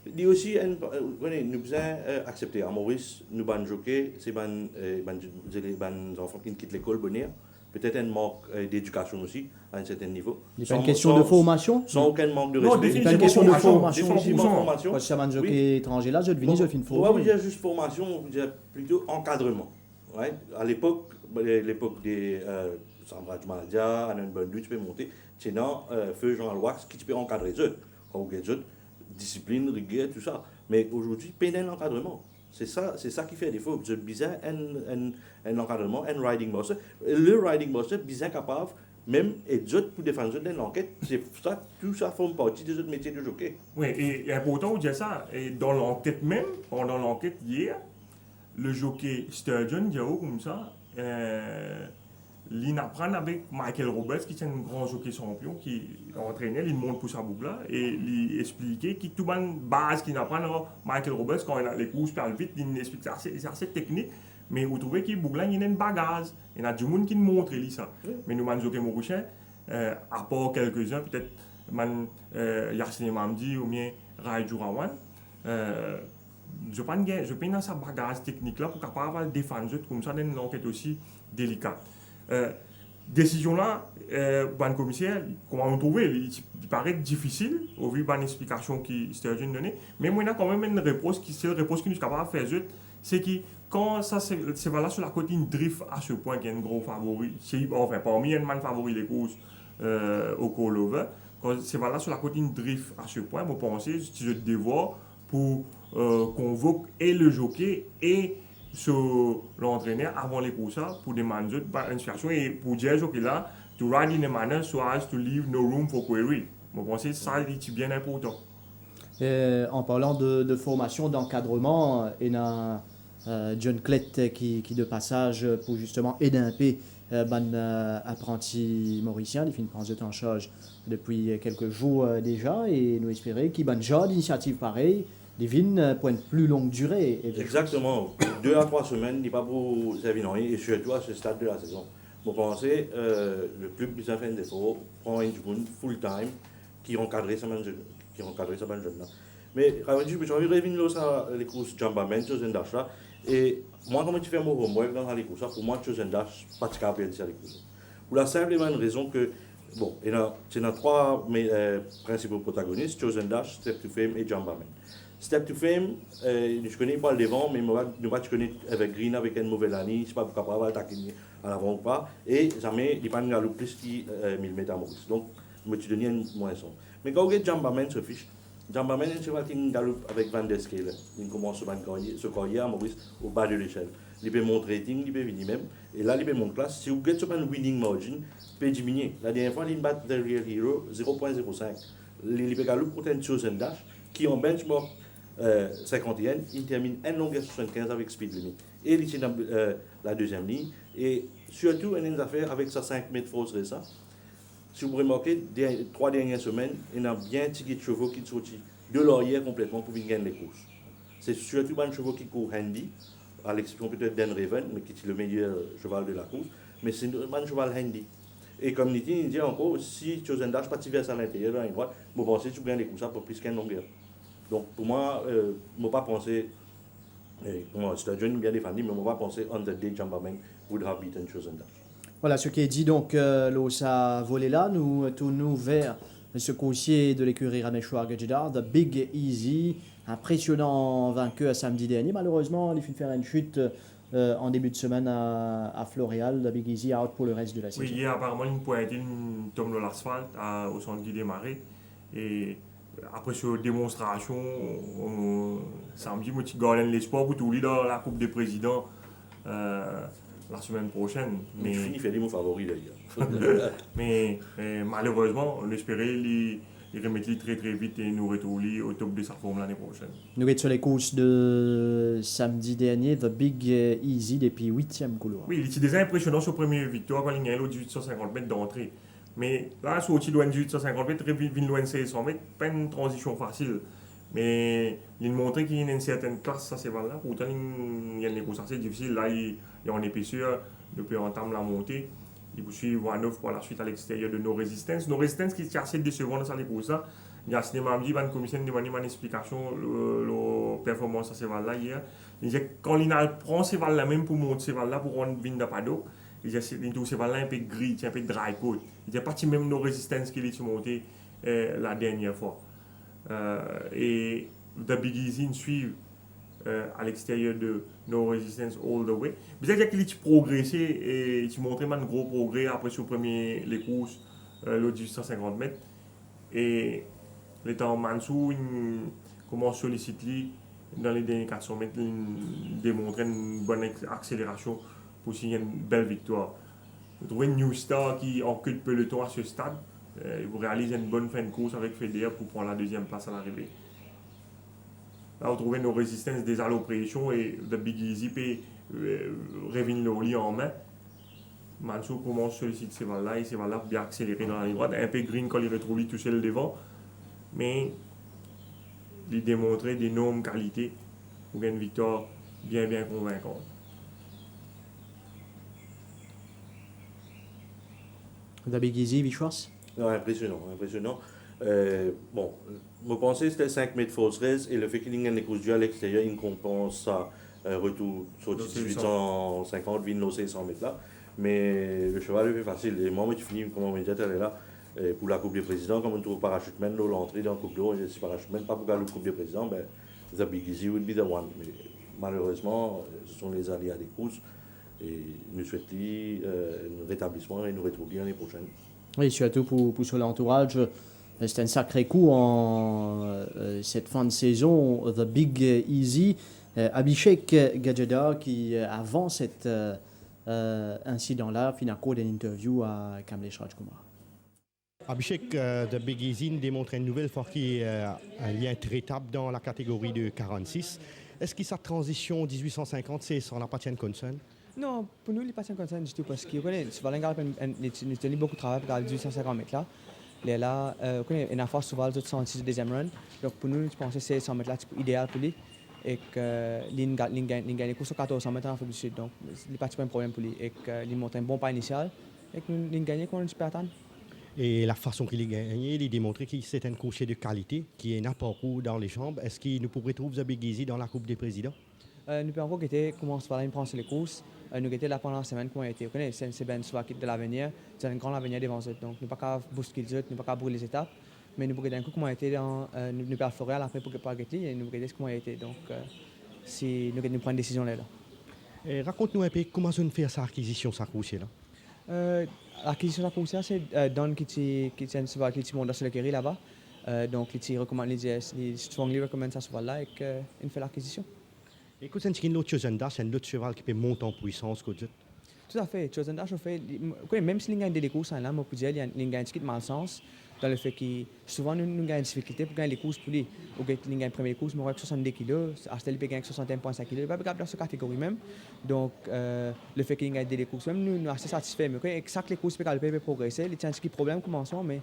Il dit aussi, nous devons accepter. À Maurice, nous avons jockey, c'est les enfants qui quittent l'école, peut-être un manque d'éducation aussi, à un certain niveau. Il n'y a pas une question de formation? Sans aucun manque de Non, respect. Il n'y a pas une question de formation. Formation. Parce que c'est un jockey étranger là, je devine, je fais une On va formation. dire juste formation, on va dire plutôt encadrement. Ouais? À l'époque des Sandra Jumadia, Anne Bandu, tu peux monter. Sinon, Feu Jean Aloix, qui tu peux encadrer eux. Quand vous avez discipline, rigueur, tout ça. Mais aujourd'hui, pénal encadrement. C'est ça qui fait défaut. Vous avez besoin un encadrement, un riding master. Le riding master, bien capable, même, et d'autres pour défendre dans l'enquête. C'est ça, tout ça forme partie des autres métiers de jockey. Oui, et important de dire ça, et dans l'enquête même, pendant l'enquête hier, le jockey Sturgeon, dit comme ça, il apprend avec Michael Roberts, qui est un grand jockey champion, qui entraînait, il monte pour sa boucle là, et il expliquait que tout le base qu'il apprend, Michael Roberts, quand il a les courses parle vite, il explique c'est assez technique, mais vous trouvez qu'il boucle là, il y a une bagage, il y a du monde qui montre ça. Mais nous, les jockeys mauriciens, à part quelques-uns, peut-être Yassine Mamdi ou bien Rai Jourawan, je pense dans sa bagage technique là pour capable défendre comme ça dans une enquête aussi délicate. Décision là, le commissaire, comment on trouve, il paraît difficile au vu de l'explication qui Sturgeon donnée, mais moi, il y a quand même une réponse c'est la réponse qui nous est capable de faire, c'est que quand ça c'est là sur la côte, une drift à ce point qu'il y a un gros favori, enfin parmi un man favori les courses au call-over, quand c'est là sur la côte, une drift à ce point, vous pensez, si je devoir pour convoquer et le jockey et l'entraîneur avant les courses pour demander une situation et pour dire jockey là to ride in a manner so as to leave no room for query. Vous pensez ça c'est bien important. En parlant de formation, d'encadrement, il y a John Clett qui de passage pour justement aider un peu apprenti mauricien, il fait une prise de temps en charge depuis quelques jours déjà et nous espérons qu'il y a déjà d'initiatives pareilles, des vignes pour une plus longue durée. Exactement, 2 à 3 semaines, il n'est pas pour servir rien, et surtout à ce stade de la saison. Vous pensez, le club besoin faire des efforts, prendre une journée full time qui encadrer sa bonne jeune. Mais quand j'ai envie de revenir sur les courses Jambaman, Chosen Dash là, et moi, quand je fais mon homework dans les courses, pour moi, Chosen Dash, pas de cap à les courses. Pour la simple et bonne raison que, bon, c'est dans 3 principaux protagonistes, Chosen Dash, Step to Fame et Jambaman. Step to Fame, je connais pas le devant, mais je connais avec Green, avec une mauvaise année, je ne sais pas pourquoi pas attaquer à l'avant ou pas, et jamais, il n'y a pas de galop plus qui 1000 mètres à Maurice. Donc, je me suis donné une moisson. Mais quand on regarde Jambaman se fiche, Jambaman est un cheval qui galope avec Van der Skele. Il commence ce carrière à Maurice au bas de l'échelle. Il peut montrer rating, il peut venir même. Et là, il peut monter classe. Si vous regardez sur un winning margin, il peut diminuer. La dernière fois, il bat The Real Hero 0.05. Il peut galoper contre un Chosen Dash qui en benchmark 51, il termine 1,75 avec speed limit. Et il est dans la deuxième ligne. Et surtout, il y a une affaire avec sa 5 mètres fausse récent. Si vous remarquez, les 3 dernières semaines, il y a bien tigé de chevaux qui sont sortis de l'arrière complètement pour venir gagner les courses. C'est surtout un chevaux qui court handy, à l'exception peut-être d'En Raven, mais qui est le meilleur cheval de la course. Mais c'est un cheval handy. Et comme il dit encore, si Chosen Dash verse à l'intérieur, dans la droite, vous pensez que tu gagnes les courses pour plus qu'une longueur. Donc pour moi, je ne pas penser, c'est un jeune bien défendu, mais je ne pas penser on the day Jambaman would have beaten Chosen Dash. Voilà ce qui est dit donc ça volé là, nous tournons vers ce coursier de l'écurie Ramechoir Gadjedar, The Big Easy, impressionnant vainqueur samedi dernier. Malheureusement, il a fait faire une chute en début de semaine à Floréal, The Big Easy out pour le reste de la saison. Oui, hier apparemment une pointe, une tombe dans l'asphalte au centre du démarré. Et après cette démonstration, samedi, je suis gardé l'espoir pour tout lui dans la Coupe des Présidents. La semaine prochaine. Mais je finis faire mon favori d'ailleurs. mais malheureusement, on espérait les remettre très très vite et nous retrouver au top de sa forme l'année prochaine. Nous sommes sur les courses de samedi dernier, The Big Easy depuis 8e couloir. Oui, il était déjà impressionnant sur première victoire quand il y a eu 1850 mètres d'entrée. Mais là, sur au-dessus de 1850 mètres, il vient loin de 1600 mètres, pas une transition facile. Mais il montre qu'il y a une certaine classe, ça c'est valable. Pourtant, il y a des courses assez difficiles. Là, il y a en épaisseur, depuis entame la montée. Il poursuit Wanov pour la suite à l'extérieur de nos résistances. Nos résistances qui sont assez décevantes dans les courses. Il y a cinéma dit, la commission demande une explication, la performance à ces valeurs là hier. Il dit quand il prend ces valeurs là même pour monter ces valeurs là pour rendre vin de paddock, il dit que ces valeurs là un peu gris, un peu dry coat. Il dit pas même nos résistances qui sont montées la dernière fois. Et The Big Easy suivent à l'extérieur de No Resistance All the Way. Bien qu'il a progressé et il montré un gros progrès après sur les courses, le 1850 mètres. Et les temps Mansou commence à solliciter dans les derniers 400 mètres, il démontre une bonne accélération pour signer une belle victoire. Vous trouvez une New Star qui en queue de peloton à ce stade. Vous réalisez une bonne fin de course avec Feder pour prendre la deuxième place à l'arrivée. Là, vous trouvez nos résistances des allopressions et The Big Easy peut revenir le lit en main. Mansour commence à solliciter ces balles-là et ces balles-là pour bien accélérer dans la ligne droite. Un peu green quand il retrouve lui toucher le devant. Mais il démontrait d'énormes qualités pour une victoire bien convaincante. The Big Easy, Vichwas? Non, impressionnant. Bon, je pensais que c'était 5 mètres fausse raise et le fait qu'il y ait une course à l'extérieur, il compense ça retour sur 1850, vin 600 mètres là. Mais le cheval est plus facile. Et moi, je finis, comme on m'a dit, elle est là pour la Coupe des Présidents. Comme on trouve parachuteman, l'entrée dans la Coupe d'Or, et si parachuteman, pas pour gagner la Coupe des Présidents, ben, The Big Easy would be the one. Mais malheureusement, ce sont les aléas des courses. Et nous souhaitons un rétablissement et nous retrouver l'année prochaine. Oui, surtout pour sur l'entourage. C'est un sacré coup en cette fin de saison. The Big Easy. Abhishek Gadjedar qui, avant cet incident-là, fit un cours d'une interview à Kamlesh Rajkumar. Abhishek, de Big Easy nous démontre une nouvelle fois qu'il y a un lien traitable dans la catégorie de 46. Est-ce que cette transition 1850, c'est sur la patienne concern? Non, pour nous, les patients concernés du tout, parce que souvent, nous avons beaucoup de travail pour les 1850 mètres là. Là, il y a souvent les 106 deuxième run. Donc, pour nous, je pense que c'est 100 mètres là, c'est idéal pour lui. Et que il gagne les courses sur 1400 mètres en Afrique du Sud. Donc, il n'y a pas de problème pour lui. Et qu'il montre un bon pas initial. Et que nous gagnons qu'on peut attendre. Et la façon qu'il a gagné, il a démontré que c'est un cocher de qualité, qui est n'importe où dans les jambes. Est-ce qu'il nous pourrait trouver The Big Easy dans la Coupe des Présidents? Nous pouvons encore guetter comment se faire prendre sur les courses. Nous guetter là pendant la semaine comment il a été. C'est bien soit de l'avenir. C'est un grand avenir devant eux. Donc, nous ne pouvons pas booster les autres, nous ne pouvons pas brûler les étapes. Mais nous pouvons guetter un coup comment il a été dans nous pouvons faire après pour pas guetter et nous guetter comment il a été. Donc, si nous prendre une décision là. Et raconte-nous un peu comment on fait sa acquisition, sa coursier là. L'acquisition de la coursière, c'est Don qui monte sur le carré là-bas. Donc, il recommande les strongly recommande ça souvent là et qu'il fait l'acquisition. Et quand c'est une autre chose, c'est un autre cheval qui peut monter en puissance. Tout à fait. Chose on fait, même si il gagne des courses là, moi, il gagne un petit malsens dans le fait que souvent nous gagnons des difficultés pour gagner les courses pour lui. Ou il gagne les premières courses, mais avec 62 kg, Astel peut gagner 61,5 kg, il va pas dans cette catégorie même. Donc, le fait qu'il gagne des courses, même nous sommes assez satisfaits. Mais exact les courses peuvent progresser, il y a un petit problème commençons, mais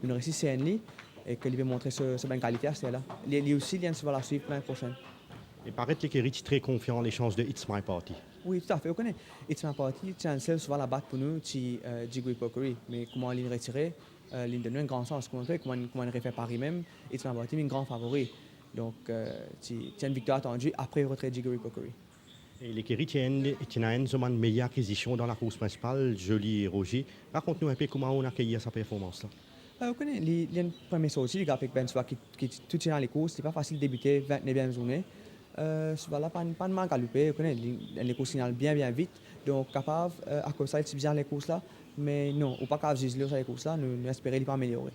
nous réussissons à lui et qu'il va montrer sa bonne qualité à là. Il aussi, il va la suivre l'année prochaine. Il paraît que Kerry est très confiant les chances de It's My Party. Oui, tout à fait. On connaît It's My Party, c'est souvent la batte pour nous, c'est Jigui Pokery. Mais comment il retirer, il donne un grand sens. Comment il refait Paris même, It's My Party est un grand favori. Donc, c'est une victoire attendue après le retrait de Jigui Pokery. Et les Kerry tiennent une meilleure acquisition dans la course principale, Jolie et Roger. Raconte-nous un peu comment on a accueilli sa performance là. On connaît, il y a une première sortie, le gars avec Ben Soir qui tout tient dans les courses, c'est pas facile de débuter 29e journée. Souvent là, pas de mal galoper, les courses signalent bien vite, donc capable, à cause de ça, c'est bien les courses là, mais non, ou pas capable de juger sur les courses là, nous espérons les pas améliorer.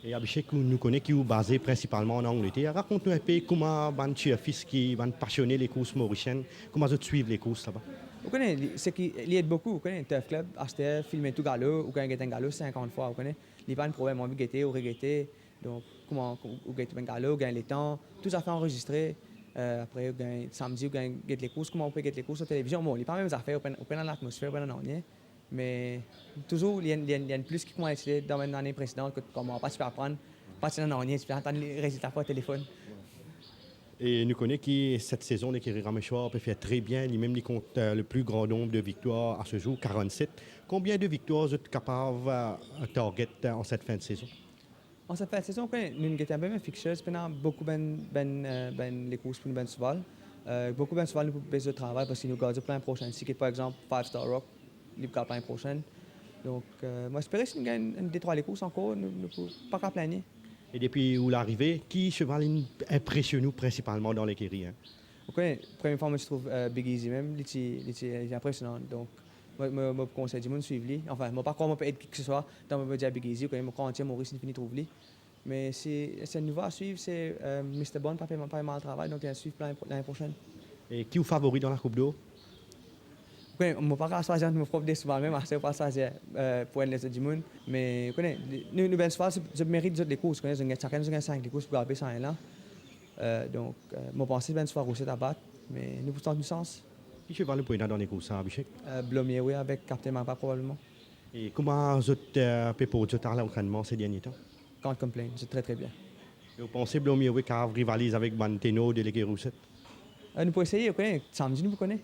Et Abhishek nous connaît qui est basé principalement en Angleterre. Raconte-nous un peu comment un fils qui va passionner les courses mauriciennes, comment ils suivent les courses là-bas. Vous connaissez, c'est qu'il aide beaucoup, vous connaissez, Turf Club, acheter, filmer tout galop, ou quand il y a un galop 50 fois, vous connaissez, il n'y a pas de problème, on veut guetter ou regretter, donc comment vous guettez un galop, gagne les temps, tout ça fait enregistrer. Après, samedi, on gagne les courses. Comment on peut gagner les courses sur la télévision? Bon, il n'y a pas les mêmes affaires, on prend l'atmosphère, on prend rien. Mais toujours, il y a plus qui commence à être dans l'année précédente, comme on va pas se apprendre, pas se faire rien, tu peux entendre les résultats par téléphone. Et nous connaissons que cette saison, les Kerry Raméchoir peut faire très bien. Lui-même, il compte le plus grand nombre de victoires à ce jour, 47. Combien de victoires vous êtes capable de target en cette fin de saison? En cette fin de saison, nous avons bien fixé, pendant beaucoup les courses pour nous souvent. Beaucoup souvent nous avons besoin de travail parce que nous gardons plein prochain. Si par exemple 5 Star Rock, nous avons plein prochain. Donc, moi j'espère que si nous gagnons des 3 les courses encore, nous ne pouvons pas qu'à plaigner. Et depuis où l'arrivée, qui cheval impressionne nous principalement dans les Kerry? Première fois, moi je trouve Big Easy même, il est impressionnant. Donc, moi conseille du monde de suivre lui. Enfin, moi pas croire peut être qui que ce soit dans mon budget Big Easy, quand moi crois entier Maurice finit trouve lui. Mais c'est un nouveau à suivre, c'est Mr. Bond, pas mal de travail, donc il va suivre l'année prochaine. Et qui est favori dans la Coupe d'eau? Moi pas choisir mon propre souvent même, c'est pas choisir pour les autres du monde, mais nous ben souvent je mérite les courses, chacun nous gagne 5 les courses pour garder ça là. Donc moi pense ben souvent aussi à battre, mais nous pourtant du sens. Qui cheval le point dans les courses, Abhishek? Blomier, oui, avec Captain Mapa probablement. Et comment vous êtes pour l'entraînement ces derniers temps? Can't complain, c'est très bien. Et vous pensez que Blomier rivalise avec Banteno de l'équipe Roussette? Nous pouvons essayer, samedi nous connaissons.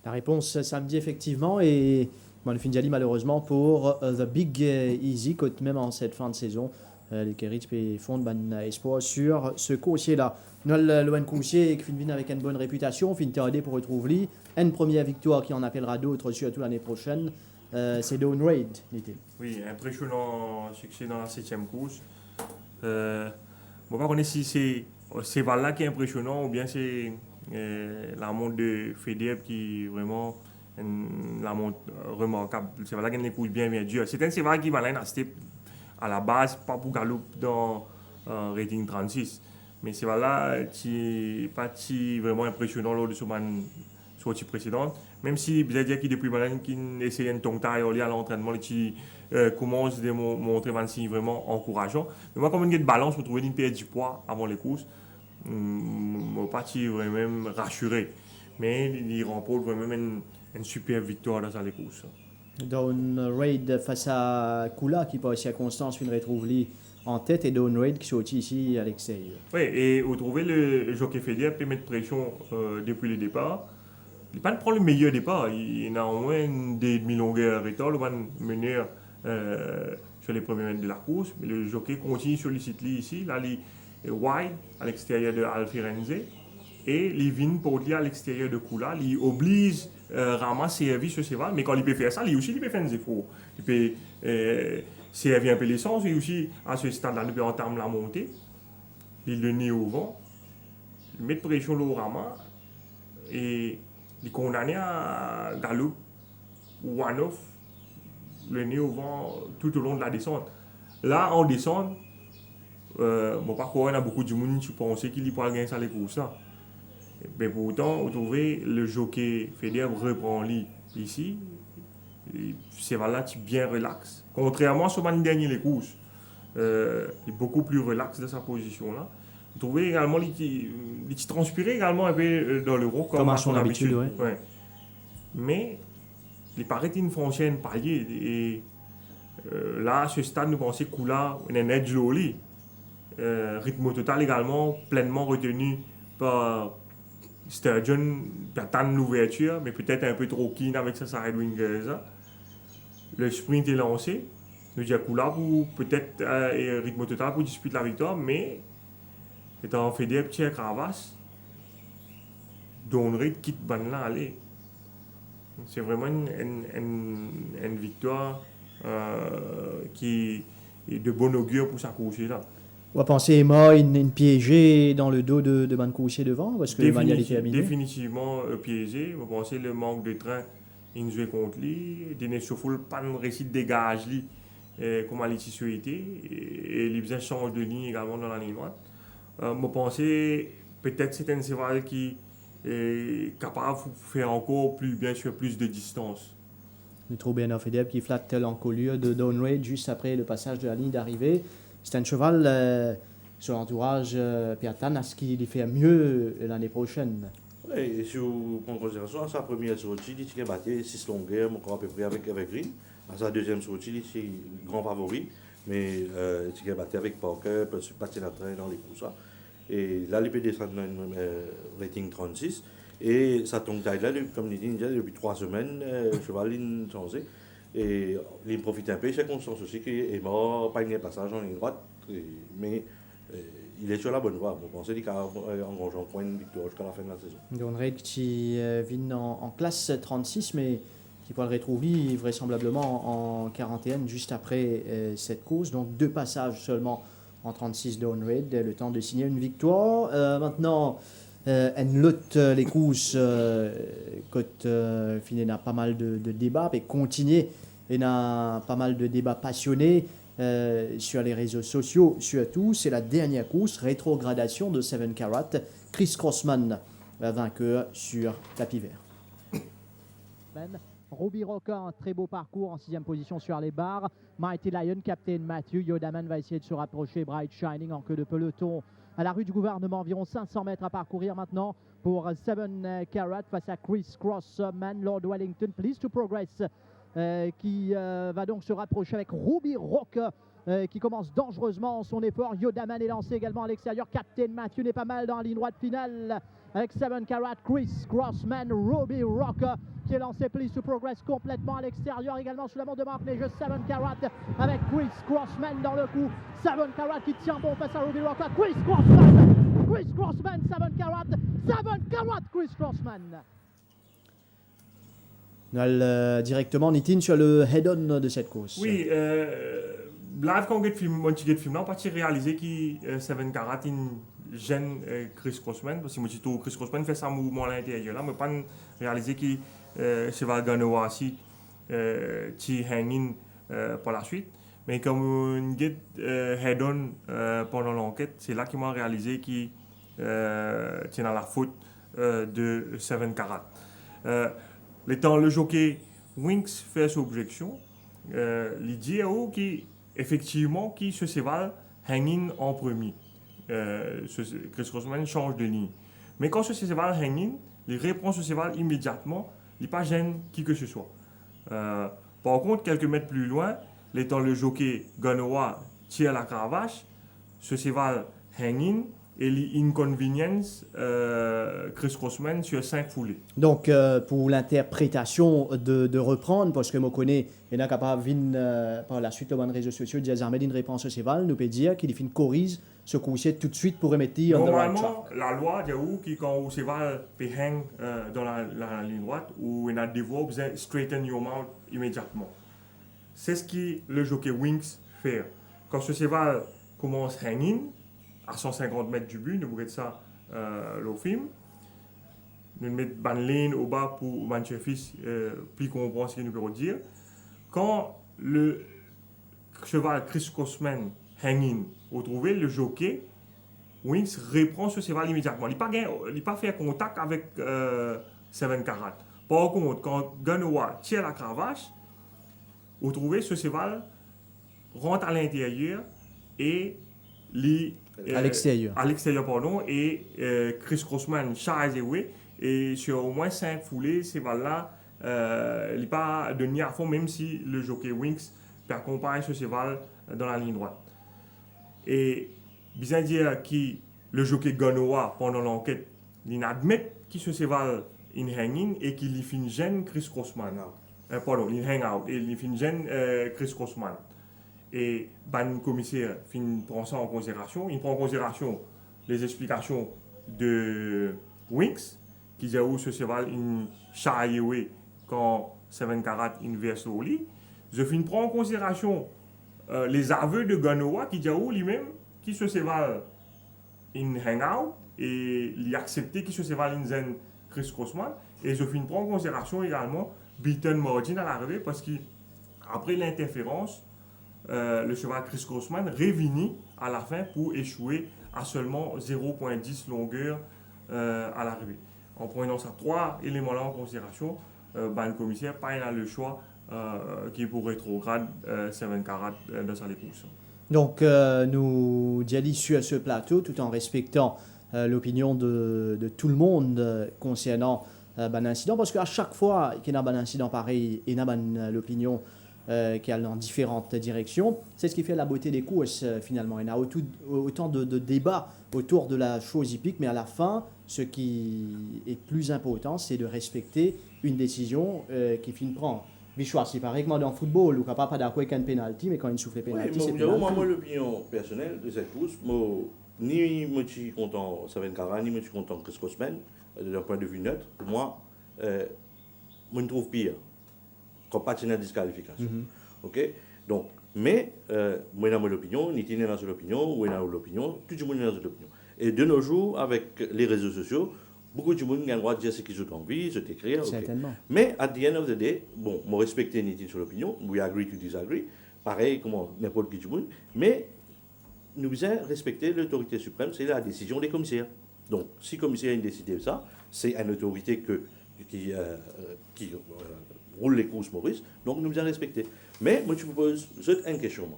La réponse samedi effectivement et le Finjali malheureusement pour The Big Easy, même en cette fin de saison. Les Kerry fondent un espoir sur ce coursier-là. Nous avons le coursier qui finit avec une bonne réputation, finit pour retrouver une première victoire qui en appellera d'autres surtout l'année prochaine. C'est Dawn Raid, dit-il. Oui, impressionnant succès dans la 7e course. Bon, pas connaître si c'est là qui est impressionnant ou bien c'est la montre de Fedeb qui est vraiment la montre remarquable. C'est là qu'elle les course bien dur. C'est un cheval qui va à la base, pas pour galop dans rating 36. Mais c'est là qui n'est pas vraiment impressionnant lors de son sortie précédente. Même si, c'est-à-dire qu'il depuis maintenant, qu'il essaie de tomber à l'entraînement, il commence à montrer un signe vraiment encourageant. Mais moi, comme une balance pour trouver une perte du poids avant les courses, je ne suis pas vraiment rassuré. Mais il remporte vraiment une super victoire dans sa course. Down Raid face à Kula qui passe à Constance, une retrouve en tête, et Down Raid qui sortit ici à l'extérieur. Oui, et vous trouvez le jockey fédéral peut mettre pression depuis le départ. Il n'a pas prendre le meilleur départ. Il a au moins des demi-longueurs et tal, il mener sur les premiers mètres de la course. Mais le jockey continue sur le site ici. Là, il est wide à l'extérieur de Alfirenze. Et il vient pour lui à l'extérieur de Kula. Il oblige Rama à servir sur ses valves. Mais quand il peut faire ça, il peut faire des efforts. Il peut servir un peu l'essence. Et aussi, à ce stade-là, il peut entamer la montée. Il le nez au vent. Il met pression au Rama. Et il est condamné à galop ou one-off, le nez au vent tout au long de la descente. Là, en descente, par contre, il y a beaucoup de monde qui pensent qu'il pourra gagner ça les courses. Mais pourtant, vous trouvez le jockey fédéral reprend lui ici. C'est là qui est bien relax. Contrairement à ce dernier les courses, il est beaucoup plus relax dans sa position là. Vous trouvez également il transpirait également un peu dans l'euro comme à son habitude. Ouais. Mais il paraît une franchise un palier. Et là, à ce stade, nous pensons que Kula est un edge loli. Rythme total également, pleinement retenu par Sturgeon, qui attend l'ouverture, mais peut-être un peu trop keen avec sa side wingers. Le sprint est lancé. Nous disons Kula pour peut-être rythme total pour disputer la victoire, mais étant fait des petits cravaches, donnerait quitte ban là aller. C'est vraiment une victoire qui est de bon augure pour sa course là. On va penser Emma, une piégée dans le dos de Mancoursier devant, parce que Emmanuel était abîmé. Définitivement piégé. On pensait le manque de train, il jouait contre lui. Denis Chouffoul, pas de récit de dégage lui, comme à l'éticuité. Et il faisait change de ligne également dans la ligne droite. Je pensais peut-être c'est un cheval qui est capable de faire encore plus bien sur plus de distance. Le trop bien Fedeb qui flatte l'encolure de Down Raid juste après le passage de la ligne d'arrivée. C'est un cheval sur l'entourage Piatan à ce qu'il fait mieux l'année prochaine. Oui, et si vous prenez en considération, à sa première sortie, il a battu 6 longueurs, encore à peu près avec Green. À sa deuxième sortie, il est grand favori, mais il a battu avec Parker, parce qu'il passe la train dans les courses. Et là, il peut descendre dans un rating 36. Et ça tombe là, comme il dit, depuis 3 semaines, le cheval est changé. Et il profite un peu de circonstances aussi qu'il est mort, pas un passage en ligne droite, mais il est sur la bonne voie. On pensait qu'il a engagé un point de victoire jusqu'à la fin de la saison. Down Raid qui vient en classe 36, mais qui pourra le retrouver vraisemblablement en 41 juste après cette course. Donc 2 passages seulement en 36 Down Raid, le temps de signer une victoire. Maintenant, elle lutte les courses, quand il y a pas mal de débats, et continuer, il y a pas mal de débats passionnés sur les réseaux sociaux, surtout. C'est la dernière course, rétrogradation de 7 Carat, Chris Crossman, vainqueur sur tapis vert. Ruby Roca, un très beau parcours en 6e position sur les barres. Mighty Lion, Captain Matthew. Yodaman va essayer de se rapprocher. Bright Shining en queue de peloton à la rue du gouvernement. Environ 500 mètres à parcourir maintenant pour 7 Carat face à Chris Crossman. Lord Wellington, Please to Progress, qui va donc se rapprocher avec Ruby Roca, qui commence dangereusement son effort. Yodaman est lancé également à l'extérieur. Captain Matthew n'est pas mal dans la ligne droite finale avec 7 Carat, Chris Crossman, Ruby Roca qui est lancé. Please to Progress complètement à l'extérieur également sous la montre de marque les jeux. 7 Carat avec Chris Crossman dans le coup. 7 Carat qui tient bon face à Ruby Roca. Chris Crossman, 7 Carat, Chris Crossman. On a directement Nitin sur le head-on de cette course. Oui, live quand on get film, on peut réaliser que 7 Carat gêne Chris Crossman, parce que moi, Chris Crossman fait ça mouvement à l'intérieur là, mais pas réaliser que cheval Ganoa aussi qui hang par la suite. Mais comme on get head-on pendant l'enquête, c'est là qu'ils m'ont réalisé qu'il tient à la faute de 7 Carat. L'étant le jockey Winks fait son objection, il dit qui effectivement qui se cheval hang-in en premier. Chris Crossman change de ligne. Mais quand ce cheval hang-in, il reprend ce cheval immédiatement, il n'est pas gêne qui que ce soit. Par contre, quelques mètres plus loin, l'étant le jockey Ganoa tire la cravache, ce cheval hang-in et l'inconvenience Chris Crossman sur 5 foulées. Donc, pour l'interprétation de reprendre, parce que je connais, il est capable par la suite, dans les réseaux sociaux, de dire une réponse au cheval, nous peut dire qu'il fait une corrige, ce coup-ci tout de suite pour remettre on the right track. Normalement, la loi dit que quand le cheval peut hang dans la ligne droite, ou il a des voies, vous straighten your mouth immédiatement. C'est ce que le jockey Winks fait. Quand ce cheval commence hanging, à 150 mètres du but, nous regardons ça le film. Nous mettons une ligne au bas pour Manchefis, puis comprendre ce qu'il nous peut dire. Quand le cheval Chris Crossman hanging au trouvé, le jockey Winks reprend ce cheval immédiatement. Il n'a pas fait contact avec 7 Carat. Par contre, quand Ganoa tire la cravache, au trouvé, ce cheval rentre à l'intérieur et à l'extérieur. Et Chris Crossman charge away et sur au moins 5 foulées, ces balles-là, il n'est pas donné à fond, même si le jockey Winks accompagne ce cheval dans la ligne droite. Et bien dire que le jockey Ganoa, pendant l'enquête, il admet que ce cheval est hanging et qu'il fait une gêne Chris Crossman. Pardon, il hang out et il fait une gêne Chris Crossman. Et le commissaire prend ça en considération. Il prend en considération les explications de Winks, qui dit où ce cheval est chargé quand 7 Carat inverse au lit. Je prends en considération les aveux de Ganoa, qui dit où lui-même, qui ce cheval est hang out et il a accepté que ce cheval est zen Chris Crossman. Et je prends en considération également Beaton Margin à l'arrivée, parce qu'après l'interférence, le cheval Chris Crossman revenait à la fin pour échouer à seulement 0,10 longueur à l'arrivée. En prenant ces 3 éléments-là en considération, le commissaire n'a le choix qui est pour rétrograde 7 Carat dans sa course. Donc, nous disons sur ce plateau, tout en respectant l'opinion de tout le monde concernant l'incident, parce qu'à chaque fois qu'il y a un incident pareil, il y a l'opinion qui allent dans différentes directions. C'est ce qui fait la beauté des courses finalement. Il y a autant de débats autour de la chose hippique, mais à la fin, ce qui est plus important, c'est de respecter une décision qui finit prendre. Bichois, c'est pareil que moi dans le football, ou capable pas d'accord avec un penalty, mais quand il souffle penalty, c'est penalty. Moi, l'opinion personnelle de cette course, ni je suis content Seven Carat, ni je suis content Chris Crossman, d'un point de vue neutre. Pour moi, je me trouve pire. Quand pas de disqualification. Ok? Donc, mais, moi, j'ai l'opinion, ni Tine dans l'opinion, ou dans l'opinion, tout le monde est dans l'opinion. Et de nos jours, avec les réseaux sociaux, beaucoup de monde a le droit de dire ce qu'ils ont envie, de t'écrire. Certainement. Okay. Mais, at the end of the day, bon, moi, respecter ni Tine sur l'opinion, we agree to disagree, pareil, comme n'importe qui du monde, mais nous devons respecter l'autorité suprême, c'est la décision des commissaires. Donc, si le commissaire a décidé ça, c'est une autorité qui roule les courses Maurice, donc nous devons respecter. Mais moi, je vous pose une question.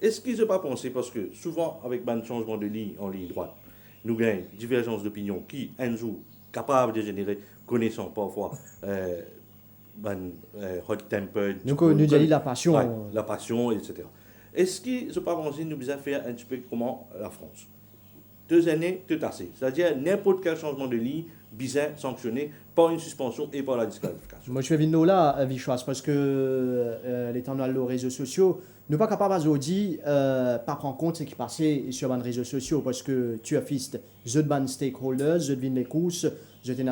Est-ce qu'ils n'ont pas pensé, parce que souvent, avec un changement de ligne en ligne droite, nous gagnons divergence d'opinion qui, un jour, capable de générer, connaissant parfois, hot temper. Donc, nous disons la passion. Ouais, la passion, etc. Est-ce qu'ils n'ont pas pensé nous devons faire un petit peu comment la France 2 années, tout assez. C'est-à-dire n'importe quel changement de ligne, bizarre, sanctionné par une suspension et par la disqualification. Moi, je fais venir là, Vichoise, parce que les temps dans les réseaux sociaux, nous ne sommes pas capables aujourd'hui pas prendre compte de ce qui passait sur les réseaux sociaux, parce que tu as fait des stakeholders, des les courses, des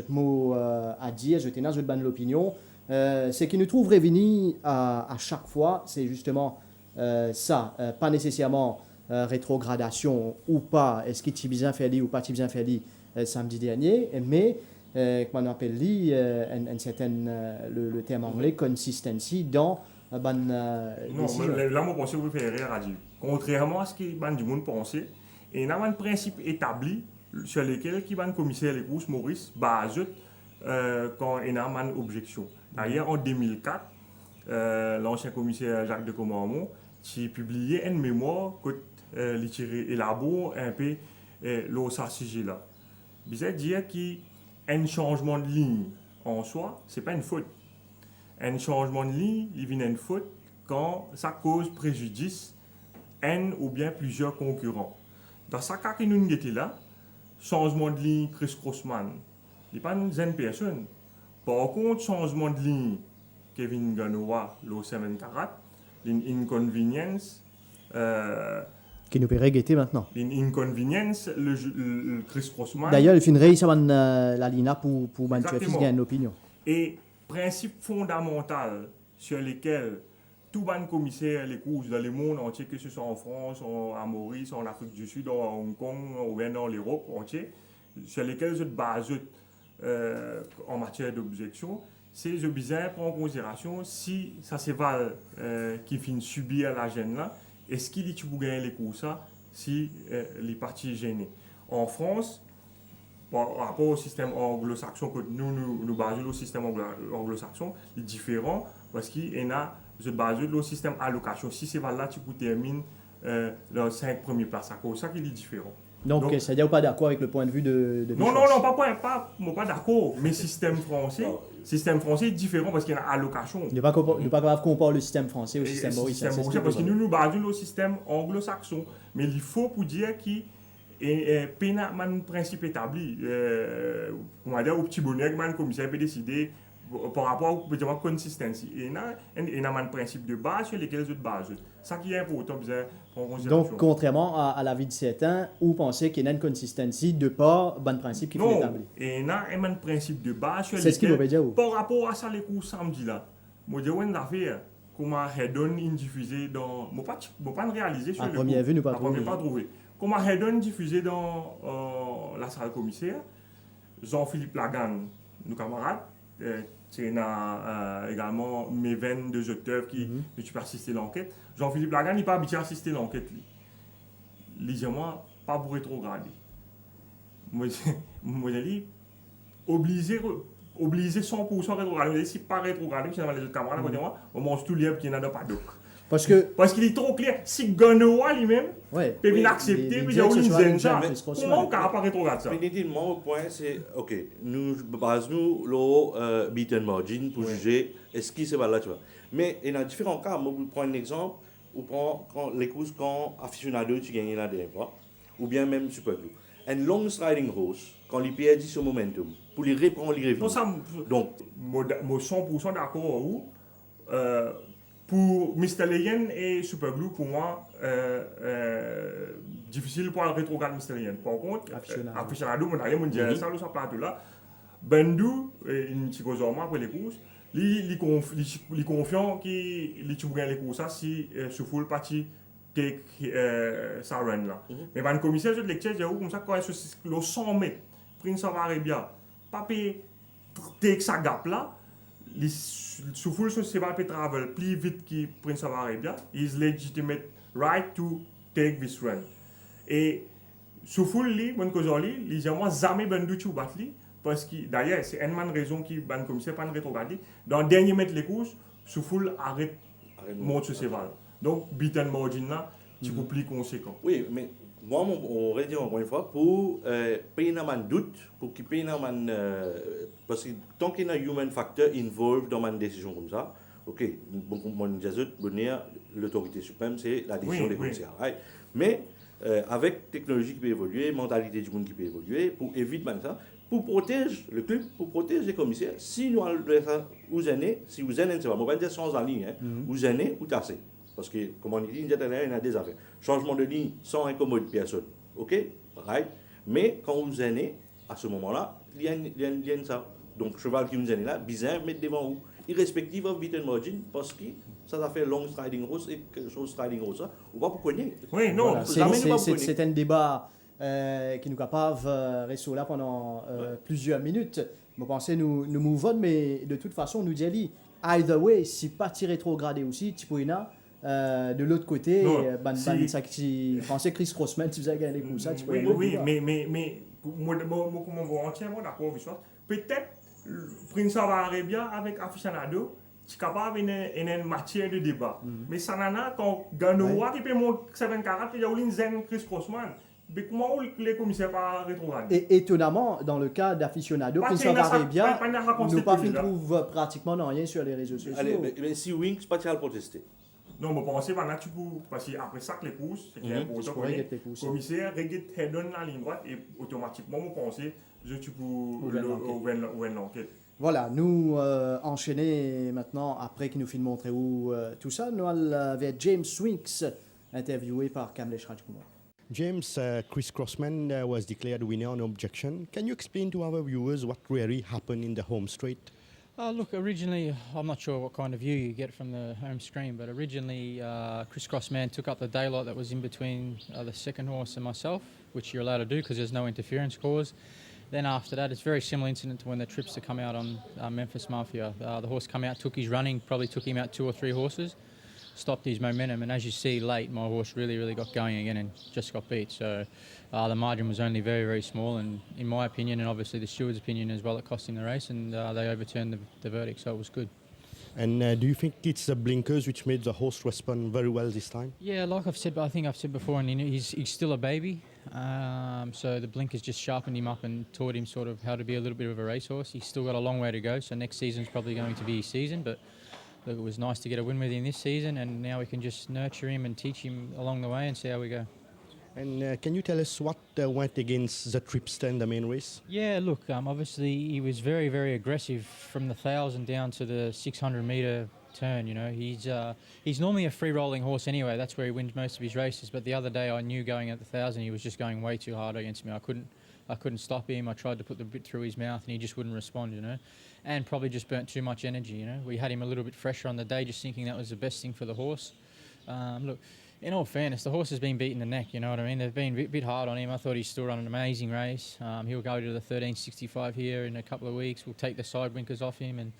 mots à dire, des l'opinion. Ce qui nous trouve revenir à chaque fois, c'est justement ça, pas nécessairement rétrogradation ou pas, est-ce qu'il est bien fait ou pas bien fait samedi dernier, mais comme on appelle un certain le terme anglais consistency dans décision. Là, moi, je pense que vous faites rire à dire. Contrairement à ce que du monde pensait, il y a un principe établi sur lequel le commissaire les courses Maurice basé quand il y a une objection. D'ailleurs, en 2004, l'ancien commissaire Jacques de Comormont a publié une mémoire qui élabore un peu ce sujet-là. Il veut dire qu'un changement de ligne en soi, ce n'est pas une faute. Un changement de ligne, il vient une faute quand ça cause préjudice à un ou bien plusieurs concurrents. Dans ce cas que nous sommes là, changement de ligne Chris Crossman, il n'y a pas une personne. Par contre, changement de ligne Kevin Ganoa, l'O7 Karat, l'inconvenience. Qui nous paierait guetter maintenant. L'inconvenience, le Chris Crossman. D'ailleurs, il fait une réussite la ligne pour Manchester gagner une opinion. Et principe fondamental sur lesquels tout ban commissaire les courses dans le monde entier, que ce soit en France, en Maurice, en Afrique du Sud, en Hong Kong ou bien dans l'Europe entière, sur lesquels je base en matière d'objection, c'est je besoin prendre en considération si ça c'est val qui finit subir la gêne là, est-ce qu'il est pour gagner les courses si les parties gênées. En France, par rapport au système anglo-saxon que nous basons le système anglo-saxon, il est différent parce qu'il y a je base le système allocation. Si c'est là tu termines dans 5 premières places, c'est ça qu'il est différent. Donc c'est-à-dire pas d'accord avec le point de vue de non, pas d'accord. Mais système français est différent parce qu'il y a allocation. Il n'est pas grave qu'on comparer le système français au système mauricien. Parce que nous basons le système anglo-saxon. Mais il faut pour dire qu'il y a un principe établi. On va dire au petit bonheur que le commissaire peut décider par rapport à la consistency. Il y a un principe de base sur lesquels je base. Ça qui est important. Donc, contrairement à l'avis de certains, vous pensez qu'il y a une consistency de par bon principe qui est établi. Il y a un principe de base sur lesquels, par rapport à ça, les cours samedi là, je dis une affaire, comment Hedon est diffusé dans. Je ne peux pas réaliser sur le première vue, nous pas trouvé. Comment Hedon est diffusé dans la salle commissaire, Jean-Philippe Lagan, nos camarades. C'est également mes 22 auteurs qui ne sont pas assisté à l'enquête. Jean-Philippe Lagan n'est pas habitué à assister à l'enquête. Lisez-moi, pas pour rétrograder. Moi, je dis, obligé 100% rétrograder. Si pas rétrograder, je vais les autres camarades, on mange tout libre qui n'a pas d'eau. Parce qu'il est trop clair. Si Ganoa lui-même peut bien accepter, puis il y a une zenja. Comment on ne peut pas rétrograder ça? Définitivement, au point, c'est OK. Nous basons le beaten margin pour juger est-ce qu'il se va là, tu vois. Mais il y a différents cas. Moi, je prends un exemple. Ou prend les courses quand aficionado tu gagnes la dernière fois, ou bien même super glue. Un long striding horse, quand il perd ce momentum, pour les reprendre, les revenir. Donc, je suis 100% d'accord pour Mr. Leyen et Super Glue, pour moi, difficile pour le rétrograde Mr. Leyen. Par contre, aficionado, on dirait ça, ça plateau là. Bendu, une petite chose pour les courses. Il est confiant qu'il va gagner les courses si Soufoul parti take sa run là. Mais le commissaire de lecture dit comme ça quand le 100 mètres Prince of Arabia pas take sa gap là, Soufoul se va travel plus vite que Prince of Arabia, is legitimate right to take this run. Et Soufoul lui bonne cause lui, il dit moi jamais bendu tu battre lui. Parce que d'ailleurs, c'est une raison qui ban commissaire pas rétrograder. Dans le dernier mètre les courses, Soufoul arrête monte sur ses valves. Donc, beaten margin là, tu peux plus conséquent. Oui, mais moi, on aurait dit encore une fois, pour payer un doute, pour qu'il paye un parce que tant qu'il y a un human factor involved dans une décision comme ça, ok, mon l'autorité suprême, c'est la décision des commissaires. Right? Mais avec technologie qui peut évoluer, mentalité du monde qui peut évoluer, pour éviter ça. Pour protéger le club, pour protéger les commissaires, si nous allons vous aînés, si vous aînés, c'est pas, on va dire sans en ligne, vous aînés ou tassés. Parce que, comme on dit, il y a des affaires. Changement de ligne sans incommoder personne. OK? Right? Mais quand vous aînez, à ce moment-là, il y a ça. Donc, cheval qui vous aînez là, bizarre, mettre devant vous. Irrespective of beaten margin, parce que ça fait long striding horse et quelque chose striding horse, ou pas pour connaître. Oui, non, voilà, c'est un débat. Qui nous capable de rester là pendant plusieurs minutes. Je pense que nous mouvons, mais de toute façon, nous disons, either way, si pas rétrogradé aussi, tu peux de l'autre côté, ça qui pensait Chris Crossman, tu faisais gagner comme ça, tu peux oui, mais moi, entièrement d'accord avec ça. Peut-être Prince Arabia avec aficionado, tu es capable une matière de débat. Mais ça n'a quand Ganoa qui peut monter 740, il y a une zen Chris Crossman. Mais comment les commissaires pas rétrogradés? Et étonnamment, dans le cas d'Aficionado, Prince of Arabia, nous pas fait trouve pratiquement rien sur les réseaux sociaux. Allez, mais si Winks, pas à le protester. Non, mais pensez pas là, tu peux, parce qu'après ça, les pouces, c'est clair pour autant que le commissaire regarde donne la ligne droite et automatiquement, vous pensez, tu peux ouvrir l'enquête. Voilà, nous enchaîner maintenant, après qu'il nous filme montrer où tout ça, nous avons James Winks, interviewé par Kamlesh Rajkumar. James, Chris Crossman was declared winner on objection. Can you explain to our viewers what really happened in the home straight? Look, originally, I'm not sure what kind of view you get from the home screen, but originally Chris Crossman took up the daylight that was in between the second horse and myself, which you're allowed to do because there's no interference clause. Then after that, it's a very similar incident to when the trips to come out on Memphis Mafia. The horse come out, took his running, probably took him out 2 or 3 horses, stopped his momentum, and as you see late, my horse really got going again and just got beat. So the margin was only very small, and in my opinion, and obviously the steward's opinion as well, it cost him the race, and they overturned the verdict, so it was good. And do you think it's the blinkers which made the horse respond very well this time? Yeah, like I've said, but I think I've said before, and he's still a baby, so the blinkers just sharpened him up and taught him sort of how to be a little bit of a racehorse. He's still got a long way to go, so next season's probably going to be his season, but look, it was nice to get a win with him this season, and now we can just nurture him and teach him along the way and see how we go. And can you tell us what went against the Tripster in the main race? Yeah, look, obviously he was very aggressive from the 1,000 down to the 600-metre turn. You know, he's normally a free-rolling horse anyway. That's where he wins most of his races. But the other day, I knew going at the 1,000, he was just going way too hard against me. I couldn't stop him. I tried to put the bit through his mouth, and he just wouldn't respond. You know, and probably just burnt too much energy. You know, we had him a little bit fresher on the day, just thinking that was the best thing for the horse. Look. In all fairness, the horse has been beaten the neck, you know what I mean? They've been a bit hard on him. I thought he's still run an amazing race. He'll go to the 1365 here in a couple of weeks. We'll take the side winkers off him, and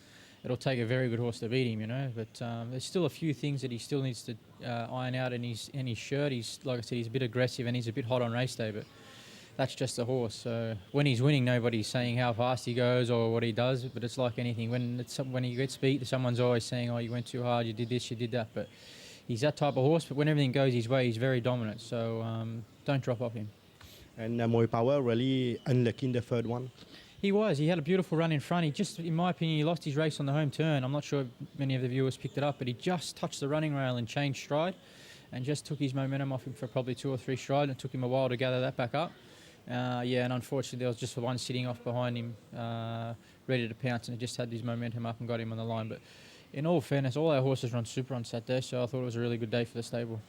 it'll take a very good horse to beat him, you know. But there's still a few things that he still needs to iron out in his shirt. He's, like I said, he's a bit aggressive and he's a bit hot on race day, but that's just the horse. So when he's winning, nobody's saying how fast he goes or what he does, but it's like anything. When he gets beat, someone's always saying, oh, you went too hard, you did this, you did that. But he's that type of horse, but when everything goes his way, he's very dominant. So don't drop off him. And Moy Power really unlucky in the third one? He was. He had a beautiful run in front. He just, in my opinion, he lost his race on the home turn. I'm not sure if many of the viewers picked it up, but he just touched the running rail and changed stride and just took his momentum off him for probably 2 or 3 strides, and it took him a while to gather that back up. And unfortunately there was just one sitting off behind him, ready to pounce, and it just had his momentum up and got him on the line. But in all fairness, all our horses run super on Saturday, so I thought it was a really good day for the stable.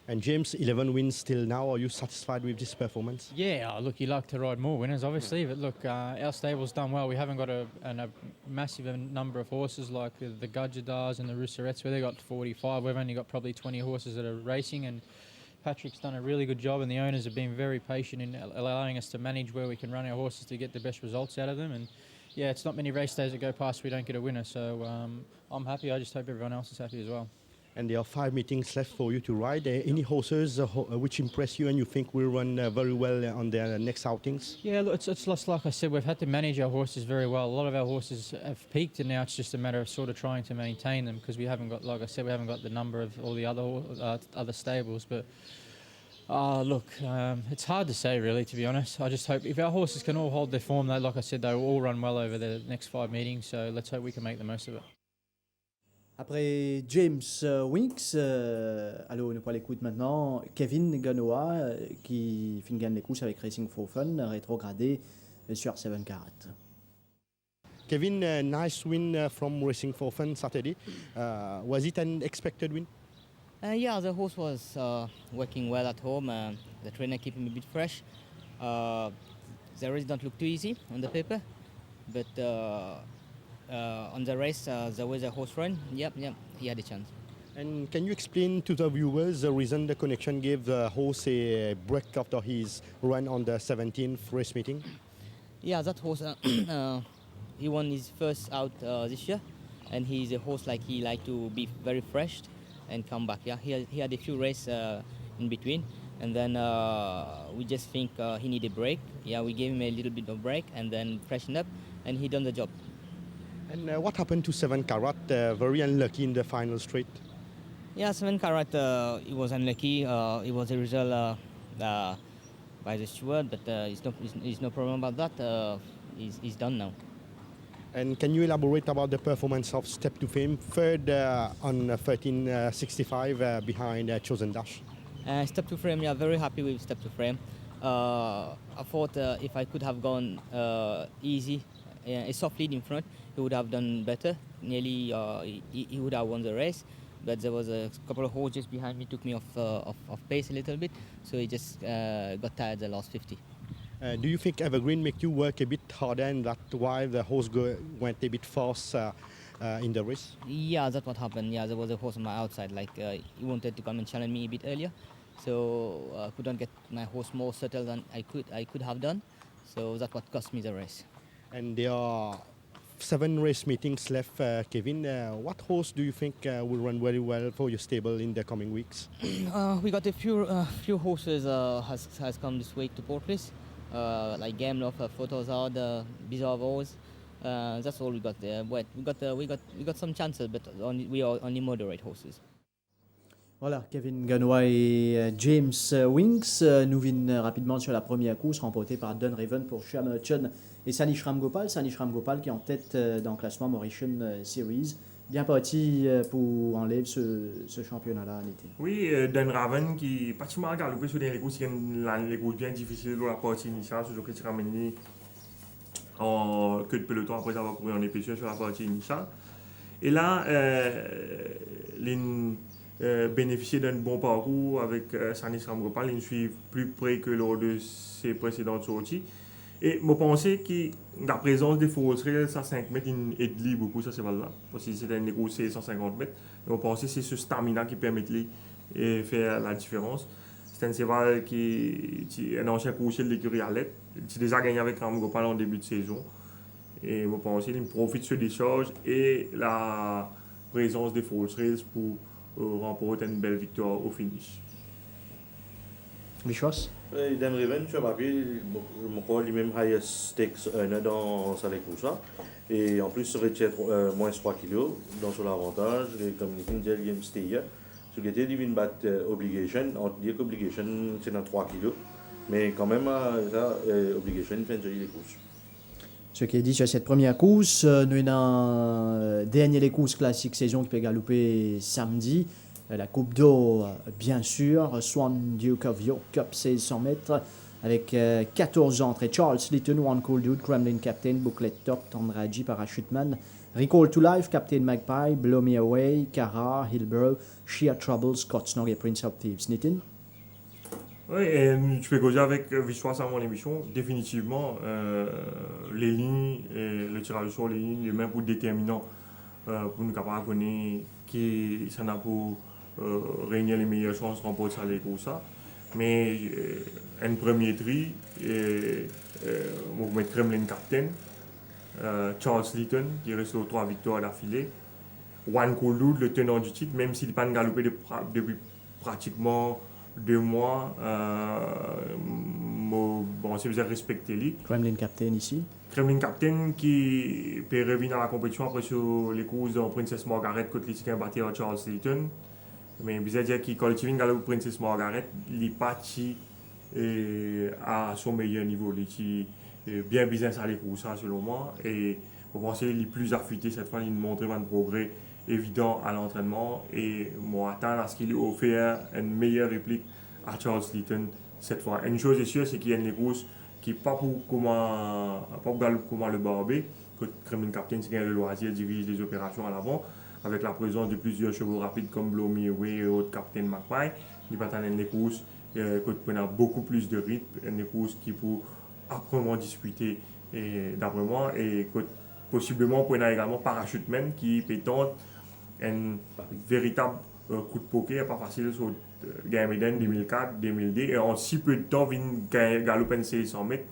And James, 11 wins till now. Are you satisfied with this performance? Yeah, look, you like to ride more winners, obviously, but look, our stable's done well. We haven't got a massive number of horses like the Gudjadars and the Rousserettes, where they got 45. We've only got probably 20 horses that are racing, and Patrick's done a really good job, and the owners have been very patient in allowing us to manage where we can run our horses to get the best results out of them. And yeah, it's not many race days that go past we don't get a winner, so I'm happy. I just hope everyone else is happy as well. And there are 5 meetings left for you to ride. Any horses which impress you and you think will run very well on their next outings? Yeah, look, it's just like I said, we've had to manage our horses very well. A lot of our horses have peaked, and now it's just a matter of sort of trying to maintain them, because we haven't got, like I said, we haven't got the number of all the other stables. But look, it's hard to say really, to be honest. I just hope if our horses can all hold their form, like I said, they will all run well over the next 5 meetings. So let's hope we can make the most of it. Après James Winks, allô, nous pas l'écoute maintenant. Kevin Ganoa qui finit les courses avec Racing for Fun, rétrogradé sur 7 Carat. Kevin, nice win from Racing for Fun Saturday. Was it an expected win? Yeah, the horse was working well at home. The trainer kept him a bit fresh. The race don't look too easy on the paper, but on the race, the way the horse ran, yep, he had a chance. And can you explain to the viewers the reason the connection gave the horse a break after his run on the 17th race meeting? Yeah, that horse, he won his first out this year, and he's a horse like he like to be very fresh and come back. Yeah, he had a few races in between, and then we just think he needed a break. Yeah, we gave him a little bit of break and then freshen up, and he done the job. And what happened to 7 Carat? Very unlucky in the final straight. Yeah, 7 Carat, it was unlucky. It was a result by the steward, but it's no problem about that. He's done now. And can you elaborate about the performance of Step to Fame, third on 1365 behind Chosen Dash? Step to Frame, yeah, very happy with Step to Frame. I thought if I could have gone easy, a soft lead in front, he would have done better. Nearly, he would have won the race. But there was a couple of horses behind me, took me off pace a little bit. So he just got tired the last 50. Do you think Evergreen make you work a bit harder and that why the horse went a bit fast in the race? Yeah, that's what happened. Yeah, there was a horse on my outside. Like he wanted to come and challenge me a bit earlier. So I couldn't get my horse more settled than I could have done. So that's what cost me the race. And there are 7 race meetings left, Kevin. What horse do you think will run very well for your stable in the coming weeks? We got a few horses has come this week to Portlace, like Game Love, Photos Out, Bizarre Wars. That's all we got there. But we got some chances, but we are only moderate horses. Voilà, Kevin Ganois et James Winks nous viennent rapidement sur la première course remportée par Don Raven pour Shamachon et Sanish Ramgopal. Sanish Ramgopal qui est en tête dans le classement Mauritian Series. Bien parti pour enlever ce championnat-là en été. Oui, Don Raven qui est pratiquement galopé sur les courses, les courses bien difficiles dans la partie initiale, surtout que tu ramènes en queue de peloton après avoir couru en épaisseur sur la partie initiale. Et là, bénéficier d'un bon parcours avec Sanis Ramgopal, il suit plus près que lors de ses précédentes sorties. Et je pense que la présence des fausseries à 5 mètres, il aide beaucoup, ça c'est valable. Parce que c'est un négocié 150 mètres. Je pense que c'est ce stamina qui permet de faire la différence. C'est un cheval qui est un ancien coursier de l'écurie Alette. Il a déjà gagné avec Ramgopal en début de saison. Et je pense qu'il profite de ce décharge et la présence des fausseries pour remporter une belle victoire au finish. Vichos? Dan Raven, sur papier, je crois lui-même highest stakes dans sa course. Et en plus, il retient moins 3 kg dans son avantage. Et comme il dit, il y a un stay. Ce qui était, il vient battre Obligation. On dit qu'Obligation, c'est dans 3 kg. Mais quand même, ça, Obligation, il fait une jolie course. Ce qui est dit sur cette première course, nous sommes dans dernière course classique saison qui peut galoper samedi. La Coupe d'eau, bien sûr, Swan Duke of York Cup 1600 mètres avec 14 entrées. Charles Litton, One Cool Dude, Kremlin Captain, Booklet Top, Tandraji, Parachuteman, Recall to Life, Captain Magpie, Blow Me Away, Cara, Hillborough, Sheer Trouble, Scott Snog et Prince of Thieves. Nitin? Oui, et tu peux causer avec Vichos avant l'émission. Définitivement, les lignes, et le tirage sur les lignes, les mêmes pour déterminant pour nous capables de connaître qui s'en a pour réunir les meilleures chances de remporter ça les courses. Mais un premier tri, on va mettre Kremlin Captain, Charles Litton qui reste aux 3 victoires d'affilée, One Cool Dude, le tenant du titre, même s'il n'est pas galopé depuis pratiquement 2 mois, bon, c'est bien respecté lui. Kremlin Captain ici. Kremlin Captain qui peut revenir dans la compétition après sur les courses de Princess Margaret contre les tickets battus à Charles Litton. Mais bien dire qu'il collective la Princess Margaret, il est parti à son meilleur niveau. Il est bien installé pour ça selon moi. Et je pense qu'il est plus affûté cette fois, il montre un progrès évident à l'entraînement. Et moi, attends à ce qu'il ait offert une meilleure réplique à Charles Litton cette fois. Une chose est sûre, c'est qu'il y a une course qui n'est pas pour comment le barber, que Kremlin Captain, c'est le loisir, dirige les opérations à l'avant, avec la présence de plusieurs chevaux rapides comme Blow Me Away et autres Captain Magpie. Il va attendre une course qui a beaucoup plus de rythme, une course qui peut âprement disputer d'après moi, et possiblement pour également Parachuteman qui peut tenter un véritable coup de poker, pas facile sur Game Eden 2004, 2002, et en si peu de temps, il galoper 600 mètres.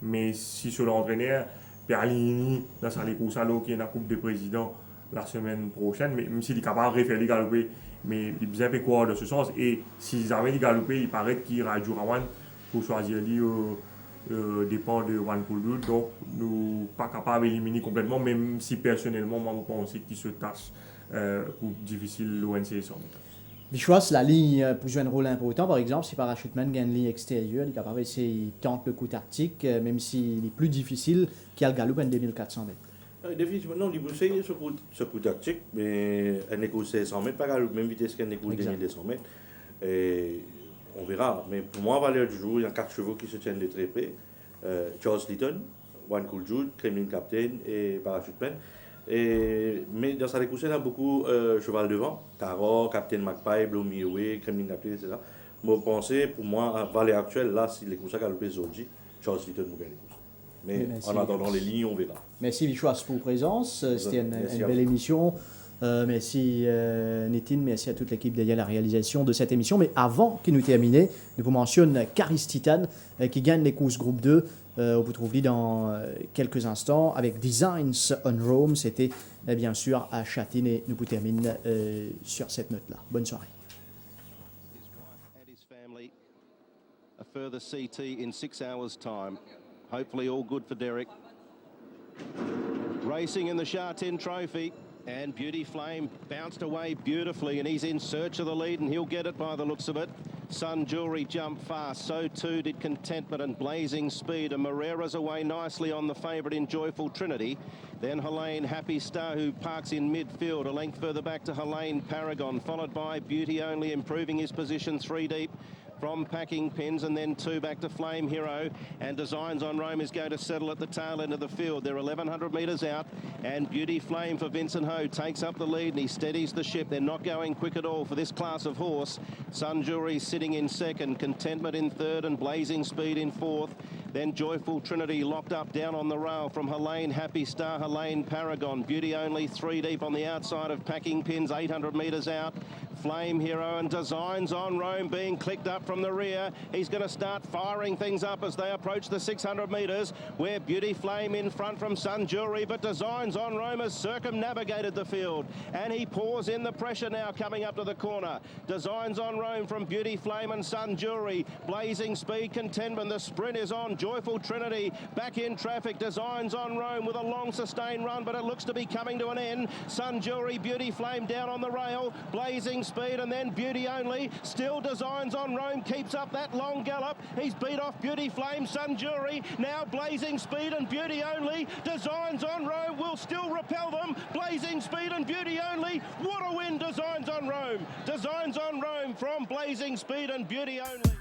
Mais si sur l'entraîneur, Perlini, dans sa course à l'eau qui est dans la Coupe de Président la semaine prochaine, mais même s'il est capable de refaire les galoper, mais il est bien fait quoi de ce sens. Et s'ils avaient les galoper, il paraît qu'il ira à Jurawan pour choisir lui dépend de One Cool Dude. Donc, nous pas capables d'éliminer complètement, même si personnellement, moi, je pense qu'il se tâche pour difficile l'ONC 100 mètres. Vichois, la ligne peut jouer un rôle important. Par exemple, si Parachuteman gagne une ligne extérieure, il est capable d'essayer tente le coup tactique, même s'il est plus difficile qu'il y a le galop en 2400 mètres. Définitivement, non, il peut essayer ce coup tactique, mais un écossais 100 mètres, pas la même vitesse qu'un écossais 2200 mètres. Et on verra. Mais pour moi, valeur du jour, il y a 4 chevaux qui se tiennent de très près. Charles Litton, One Cool Jude, Kremlin Captain et Parachuteman. Mais dans sa écossais, il y a beaucoup cheval devant. Tarot, Captain Magpie, Blow Away, Kremlin Captain, etc. Moi, pensez, pour moi, à valeur actuelle, là, si l'écossais a galopé Zorgi, Charles Litton vous gagne. Mais en attendant les lignes, on verra. Merci Vichois pour votre présence. C'était une belle émission. Merci Nitin, merci à toute l'équipe derrière la réalisation de cette émission. Mais avant que nous terminions, nous vous mentionnons Caris Titan qui gagne les courses groupe 2. On vous trouve dans quelques instants avec Designs on Rome. C'était bien sûr à Châtine et nous vous terminons sur cette note-là. Bonne soirée. A further CT in 6 hours' time. Hopefully all good for Derek. Racing in the Châtine Trophy. And Beauty Flame bounced away beautifully, and he's in search of the lead, and he'll get it by the looks of it. Sun Jewelry jumped fast, so too did Contentment and Blazing Speed, and Moreira's away nicely on the favourite in Joyful Trinity. Then Helene Happy Star, who parks in midfield, a length further back to Helene Paragon, followed by Beauty Only, improving his position 3 deep. From Packing Pins, and then 2 back to Flame Hero, and Designs on Rome is going to settle at the tail end of the field. They're 1,100 metres out, and Beauty Flame for Vincent Ho takes up the lead, and he steadies the ship. They're not going quick at all for this class of horse. Sun Jewelry sitting in second, Contentment in third, and Blazing Speed in fourth. Then Joyful Trinity locked up down on the rail from Helene Happy Star, Helene Paragon. Beauty Only 3 deep on the outside of Packing Pins, 800 metres out. Flame Hero and Designs on Rome being clicked up from the rear. He's going to start firing things up as they approach the 600 metres, where Beauty Flame in front from Sun Jewelry, but Designs on Rome has circumnavigated the field, and he pours in the pressure now coming up to the corner. Designs on Rome from Beauty Flame and Sun Jewelry. Blazing Speed, Contentment. The sprint is on. Joyful Trinity back in traffic. Designs on Rome with a long sustained run, but it looks to be coming to an end. Sun Jewelry, Beauty Flame down on the rail. Blazing Speed, and then Beauty Only. Still Designs on Rome keeps up that long gallop. He's beat off Beauty Flame, Sun Jewelry. Now Blazing Speed and Beauty Only. Designs on Rome will still repel them. Blazing Speed and Beauty Only. What a win, Designs on Rome. Designs on Rome from Blazing Speed and Beauty Only.